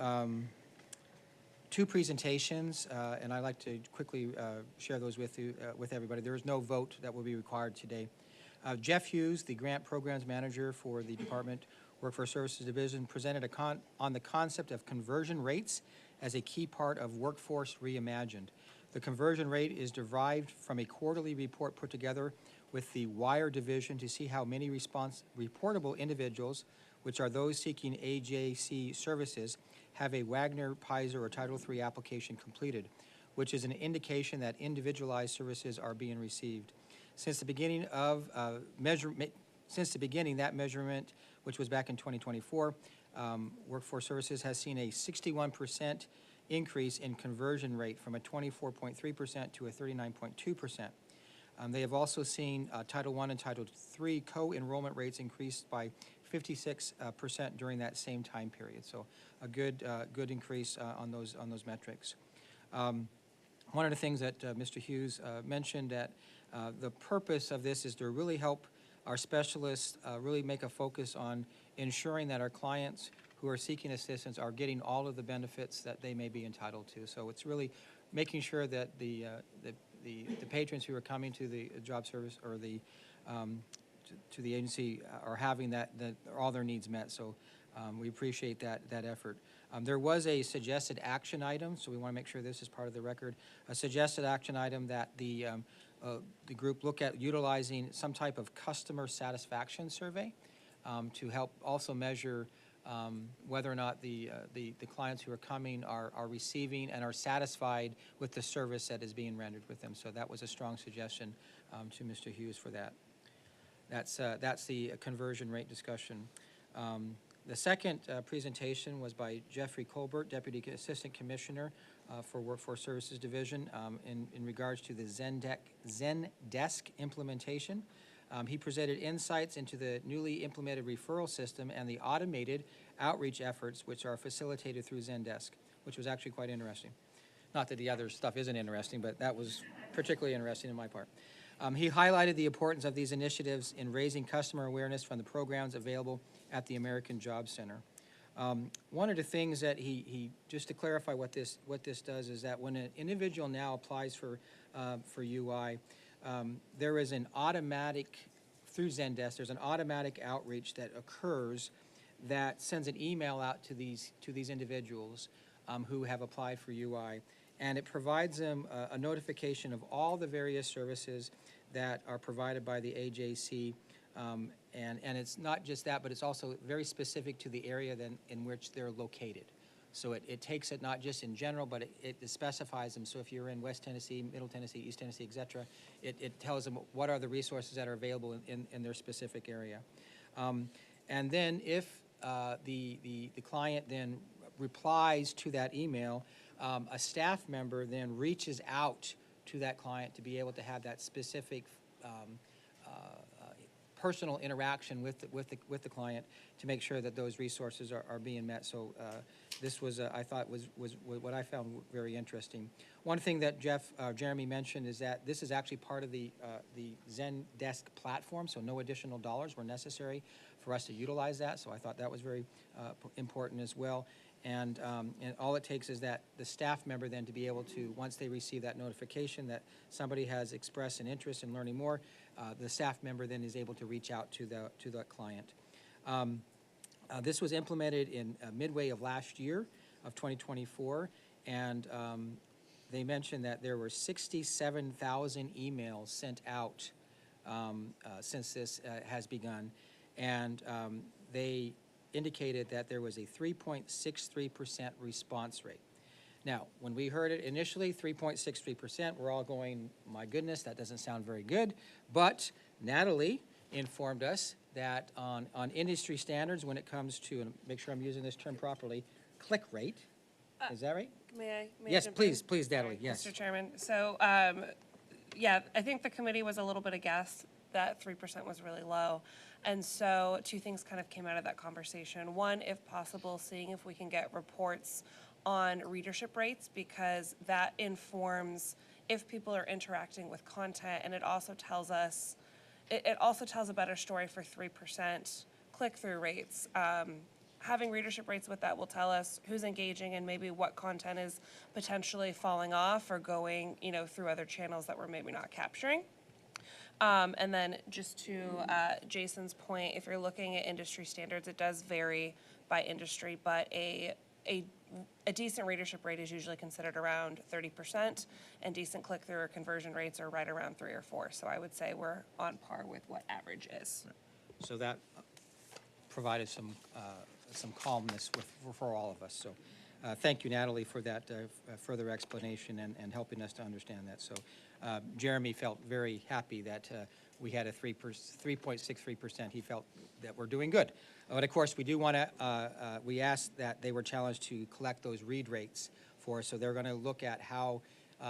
presentations, and I'd like to quickly share those with you, with everybody. There is no vote that will be required today. Jeff Hughes, the Grant Programs Manager for the Department Workforce Services Division, presented on the concept of conversion rates as a key part of Workforce Reimagined. The conversion rate is derived from a quarterly report put together with the Wire Division to see how many reportable individuals, which are those seeking AJC services, have a Wagner, Pizer, or Title III application completed, which is an indication that individualized services are being received. Since the beginning of that measurement, which was back in 2024, Workforce Services has seen a 61% increase in conversion rate from a 24.3% to a 39.2%. They have also seen Title I and Title III co-enrollment rates increased by 56% during that same time period. So a good increase on those metrics. One of the things that Mr. Hughes mentioned, that the purpose of this is to really help our specialists really make a focus on ensuring that our clients who are seeking assistance are getting all of the benefits that they may be entitled to. So it's really making sure that the patrons who are coming to the job service or to the agency are having that all their needs met. So we appreciate that effort. There was a suggested action item, so we want to make sure this is part of the record. A suggested action item that the group look at utilizing some type of customer satisfaction survey to help also measure whether or not the clients who are coming are receiving and are satisfied with the service that is being rendered with them. So that was a strong suggestion to Mr. Hughes for that. That's the conversion rate discussion. The second presentation was by Jeffrey Colbert, Deputy Assistant Commissioner for Workforce Services Division, in regards to the Zendesk implementation. He presented insights into the newly implemented referral system and the automated outreach efforts which are facilitated through Zendesk, which was actually quite interesting. Not that the other stuff isn't interesting, but that was particularly interesting in my part. He highlighted the importance of these initiatives in raising customer awareness from the programs available at the American Job Center. One of the things that he just to clarify what this does is that when an individual now applies for UI, there is an automatic, through Zendesk, there's an automatic outreach that occurs that sends an email out to these individuals who have applied for UI, and it provides them a notification of all the various services that are provided by the AJC. And it's not just that, but it's also very specific to the area in which they're located. So it takes it not just in general, but it specifies them. So if you're in West Tennessee, Middle Tennessee, East Tennessee, et cetera, it tells them what are the resources that are available in their specific area. And then if the client then replies to that email, a staff member then reaches out to that client to be able to have that specific personal interaction with the client to make sure that those resources are being met. So this was, I thought, was what I found very interesting. One thing that Jeremy mentioned is that this is actually part of the Zendesk platform, so no additional dollars were necessary for us to utilize that. So I thought that was very important as well. And all it takes is that the staff member then to be able to, once they receive that notification that somebody has expressed an interest in learning more, the staff member then is able to reach out to the client. This was implemented in midway of last year of 2024, and they mentioned that there were 67,000 emails sent out since this has begun, and they indicated that there was a 3.63% response rate. Now, when we heard it initially, 3.63%, we're all going, my goodness, that doesn't sound very good. But Natalie informed us that on industry standards, when it comes to, and make sure I'm using this term properly, click rate, is that right? May I Yes, jump please, in? please, Natalie, yes. Mr. Chairman, so, yeah, I think the committee was a little bit aghast that 3% was really low. And so two things kind of came out of that conversation. One, if possible, seeing if we can get reports on readership rates, because that informs if people are interacting with content, and it also tells us, it also tells a better story for 3% click-through rates. Having readership rates with that will tell us who's engaging and maybe what content is potentially falling off or going, through other channels that we're maybe not capturing. And then just to Jason's point, if you're looking at industry standards, it does vary by industry, but a decent readership rate is usually considered around 30%, and decent click-through or conversion rates are right around 3 or 4. So I would say we're on par with what average is. So that provided some calmness for all of us. So thank you, Natalie, for that further explanation and helping us to understand that. So Jeremy felt very happy that we had a 3.63%. He felt that we're doing good. But of course, we do want to, we asked that they were challenged to collect those read rates for us. So they're going to look at how,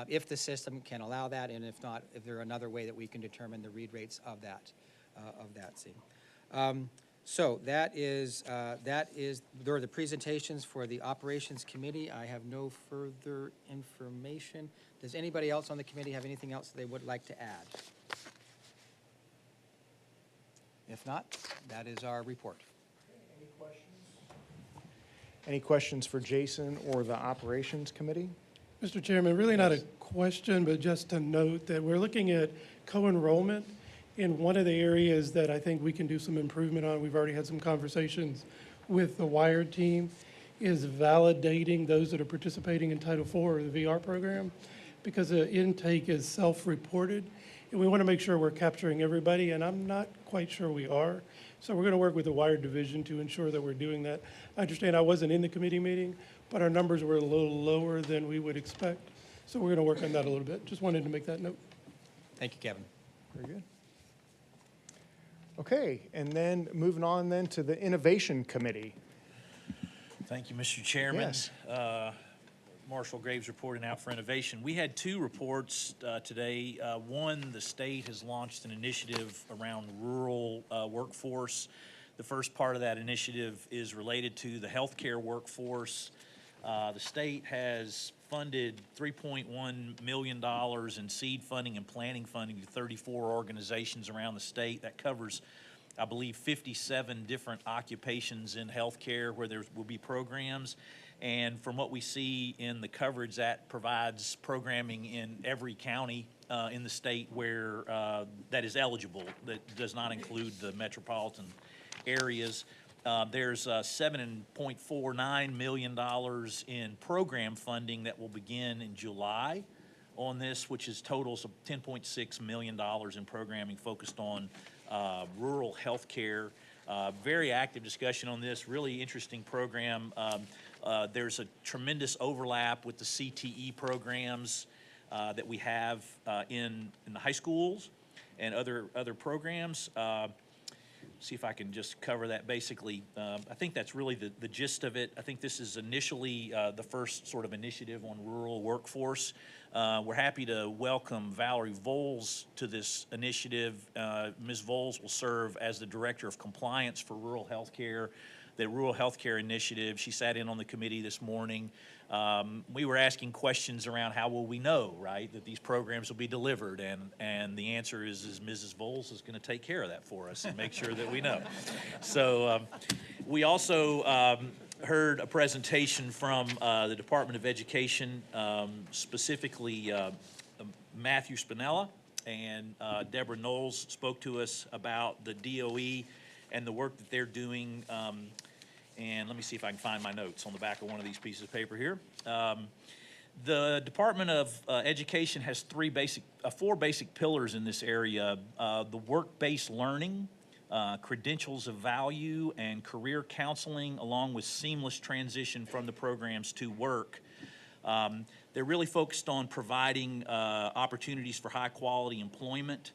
if the system can allow that, and if not, if there's another way that we can determine the read rates of that scene. So there are the presentations for the Operations Committee. I have no further information. Does anybody else on the committee have anything else they would like to add? If not, that is our report. Any questions? Any questions for Jason or the Operations Committee? Mr. Chairman, really not a question, but just to note that we're looking at co-enrollment in one of the areas that I think we can do some improvement on. We've already had some conversations with the Wired team, is validating those that are participating in Title IV or the VR program, because the intake is self-reported, and we want to make sure we're capturing everybody, and I'm not quite sure we are. So we're going to work with the Wired division to ensure that we're doing that. I understand I wasn't in the committee meeting, but our numbers were a little lower than we would expect. So we're going to work on that a little bit. Just wanted to make that note. Thank you, Kevin. Very good. Okay, and then moving on then to the Innovation Committee. Thank you, Mr. Chairman. Yes. Marshall Graves reporting out for innovation. We had two reports today. One, the state has launched an initiative around rural workforce. The first part of that initiative is related to the healthcare workforce. The state has funded $3.1 million in seed funding and planning funding to 34 organizations around the state. That covers, I believe, 57 different occupations in healthcare where there will be programs. And from what we see in the coverage, that provides programming in every county in the state where that is eligible, that does not include the metropolitan areas. There's $7.49 million in program funding that will begin in July on this, which is totals of $10.6 million in programming focused on rural health care. Very active discussion on this, really interesting program. There's a tremendous overlap with the CTE programs that we have in the high schools and other programs. See if I can just cover that basically. I think that's really the gist of it. I think this is initially the first sort of initiative on rural workforce. We're happy to welcome Valerie Voles to this initiative. Ms. Voles will serve as the Director of Compliance for Rural Health Care, the Rural Health Care Initiative. She sat in on the committee this morning. We were asking questions around how will we know, right, that these programs will be delivered, and the answer is Mrs. Voles is going to take care of that for us and make sure that we know. So we also heard a presentation from the Department of Education, specifically Matthew Spinella and Deborah Knowles spoke to us about the DOE and the work that they're doing. And let me see if I can find my notes on the back of one of these pieces of paper here. The Department of Education has four basic pillars in this area. The work-based learning, credentials of value, and career counseling, along with seamless transition from the programs to work. They're really focused on providing opportunities for high-quality employment.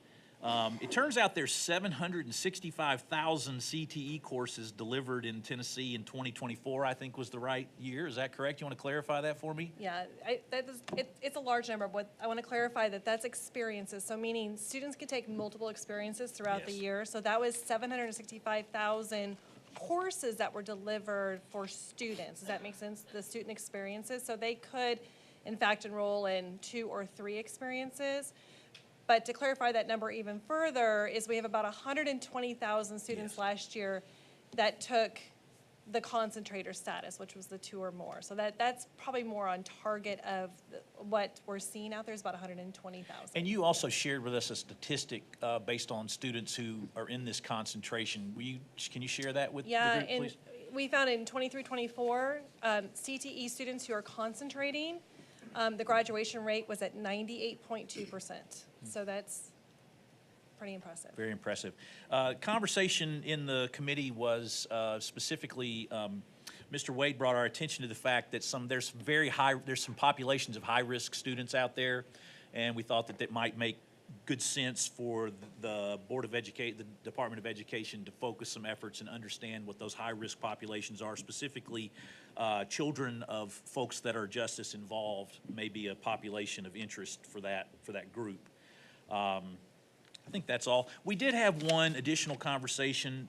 It turns out there's 765,000 CTE courses delivered in Tennessee in 2024, I think was the right year. Is that correct? You want to clarify that for me? Yeah, it's a large number, but I want to clarify that that's experiences. So meaning students can take multiple experiences throughout the year. So that was 765,000 courses that were delivered for students. Does that make sense? The student experiences. So they could, in fact, enroll in 2 or 3 experiences. But to clarify that number even further is we have about 120,000 students last year that took the concentrator status, which was the 2 or more. So that's probably more on target of what we're seeing out there is about 120,000. And you also shared with us a statistic based on students who are in this concentration. Can you share that with the group, please? We found in 23-24, CTE students who are concentrating, the graduation rate was at 98.2%. So that's pretty impressive. Very impressive. Conversation in the committee was specifically, Mr. Wade brought our attention to the fact that there's some populations of high-risk students out there, and we thought that might make good sense for the the Department of Education to focus some efforts and understand what those high-risk populations are, specifically children of folks that are justice involved may be a population of interest for that group. I think that's all. We did have one additional conversation.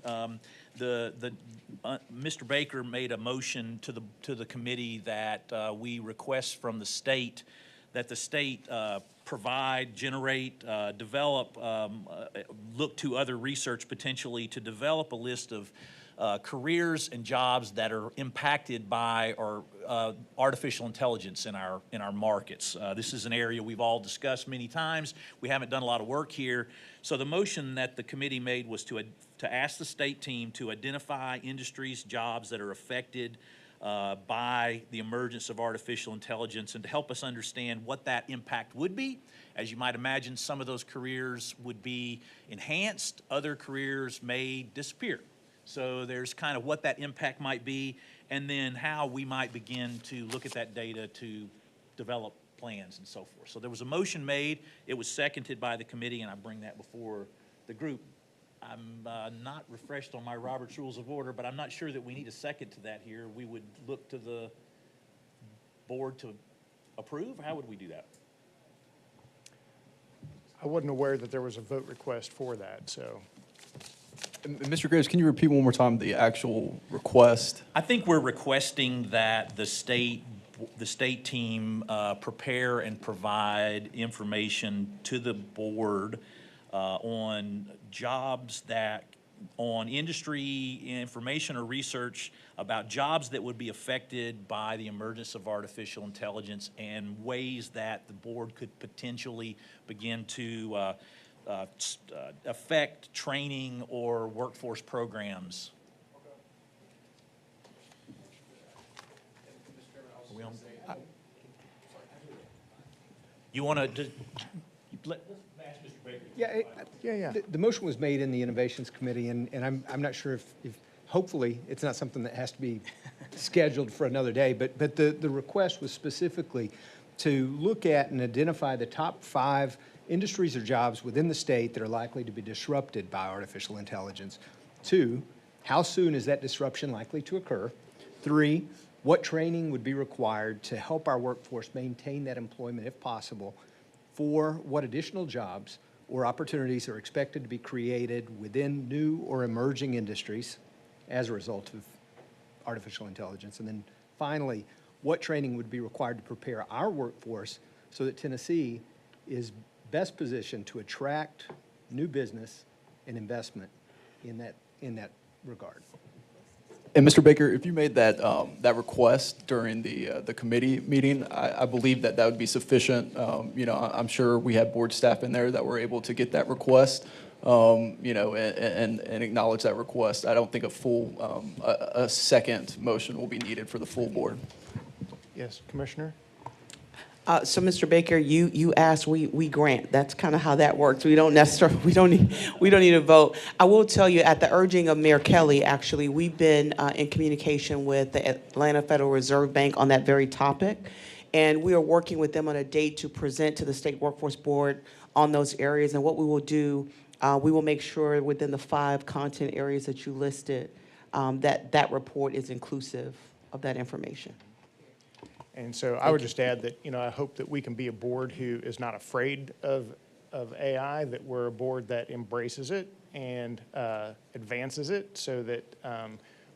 Mr. Baker made a motion to the committee that we request from the state that the state provide, generate, develop, look to other research potentially to develop a list of careers and jobs that are impacted by artificial intelligence in our markets. This is an area we've all discussed many times. We haven't done a lot of work here. So the motion that the committee made was to ask the state team to identify industries, jobs that are affected by the emergence of artificial intelligence and to help us understand what that impact would be. As you might imagine, some of those careers would be enhanced, other careers may disappear. So there's kind of what that impact might be, and then how we might begin to look at that data to develop plans and so forth. So there was a motion made, it was seconded by the committee, and I bring that before the group. I'm not refreshed on my Robert's Rules of Order, but I'm not sure that we need a second to that here. We would look to the board to approve? How would we do that? I wasn't aware that there was a vote request for that, so. Mr. Graves, can you repeat one more time the actual request? I think we're requesting that the state team prepare and provide information to the board on jobs on industry information or research about jobs that would be affected by the emergence of artificial intelligence and ways that the board could potentially begin to affect training or workforce programs. Are we on? You want to just let ask Mr. Baker? Yeah. The motion was made in the Innovations Committee, and I'm not sure if hopefully, it's not something that has to be scheduled for another day, but the request was specifically to look at and identify the top 5 industries or jobs within the state that are likely to be disrupted by artificial intelligence. 2, how soon is that disruption likely to occur? 3, what training would be required to help our workforce maintain that employment if possible? 4, what additional jobs or opportunities are expected to be created within new or emerging industries as a result of artificial intelligence? And then finally, what training would be required to prepare our workforce so that Tennessee is best positioned to attract new business and investment in that regard? And Mr. Baker, if you made that request during the committee meeting, I believe that would be sufficient. I'm sure we have board staff in there that were able to get that request, and acknowledge that request. I don't think a second motion will be needed for the full board. Yes, Commissioner? So, Mr. Baker, you asked, we grant. That's kind of how that works. We don't necessarily, we don't need a vote. I will tell you, at the urging of Mayor Kelly, actually, we've been in communication with the Atlanta Federal Reserve Bank on that very topic, and we are working with them on a date to present to the State Workforce Board on those areas. And what we will do, we will make sure within the 5 content areas that you listed, that report is inclusive of that information. And so I would just add that, I hope that we can be a board who is not afraid of AI, that we're a board that embraces it and advances it so that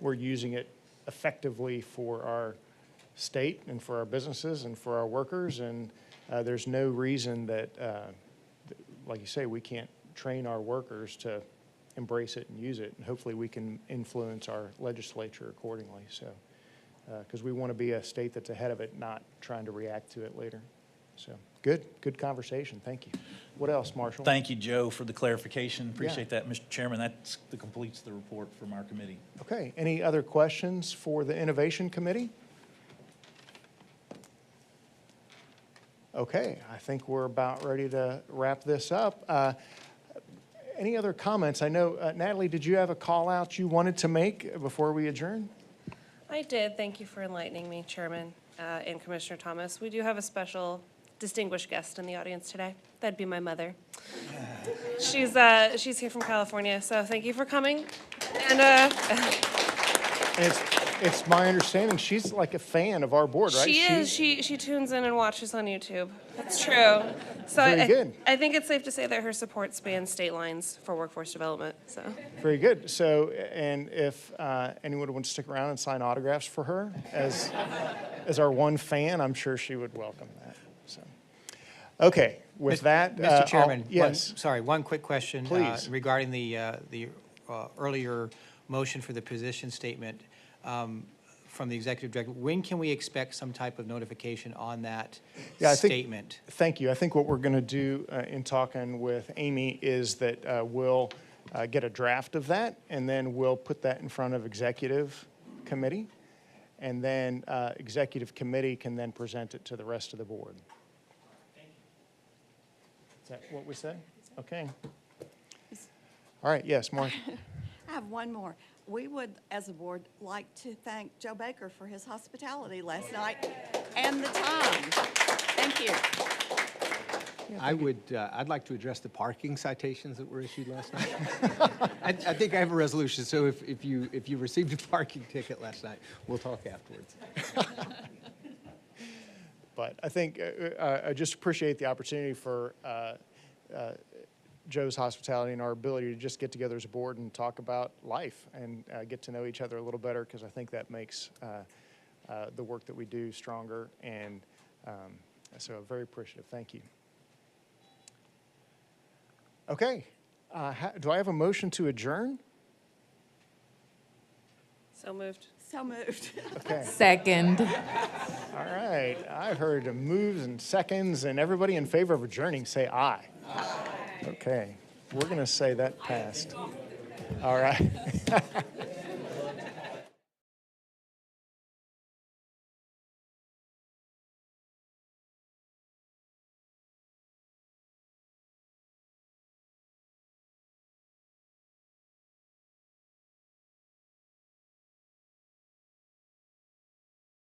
we're using it effectively for our state and for our businesses and for our workers. And there's no reason that, like you say, we can't train our workers to embrace it and use it. And hopefully we can influence our legislature accordingly. So. Because we want to be a state that's ahead of it, not trying to react to it later. So, good conversation. Thank you. What else, Marshall? Thank you, Joe, for the clarification. Appreciate that, Mr. Chairman. That completes the report from our committee. Okay. Any other questions for the Innovation Committee? Okay. I think we're about ready to wrap this up. Any other comments? I know, Natalie, did you have a call out you wanted to make before we adjourn? I did. Thank you for enlightening me, Chairman and Commissioner Thomas. We do have a special distinguished guest in the audience today. That'd be my mother. She's here from California, so thank you for coming. And it's my understanding she's like a fan of our board, right? She is. She tunes in and watches on YouTube. That's true. So Very good. I think it's safe to say that her support spans state lines for workforce development. So. Very good. So, and if anyone would want to stick around and sign autographs for her as our one fan, I'm sure she would welcome that. So, okay. With that, Mr. Chairman, yes. one quick question. Please. Regarding the earlier motion for the position statement from the executive director. When can we expect some type of notification on that statement? Thank you. I think what we're going to do in talking with Amy is that we'll get a draft of that, and then we'll put that in front of executive committee, and then executive committee can then present it to the rest of the board. Is that what we said? Okay. All right. Yes, Martha. I have one more. We would, as a board, like to thank Joe Baker for his hospitality last night and the time. Thank you. I would, I'd like to address the parking citations that were issued last night. I think I have a resolution, so if you received a parking ticket last night, we'll talk afterwards. But I think I just appreciate the opportunity for Joe's hospitality and our ability to just get together as a board and talk about life and get to know each other a little better, because I think that makes the work that we do stronger. And so I'm very appreciative. Thank you. Okay. Do I have a motion to adjourn? So moved. So moved. Okay. Second. All right. I heard moves and seconds, and everybody in favor of adjourning say aye. Aye. Okay. We're going to say that passed. All right.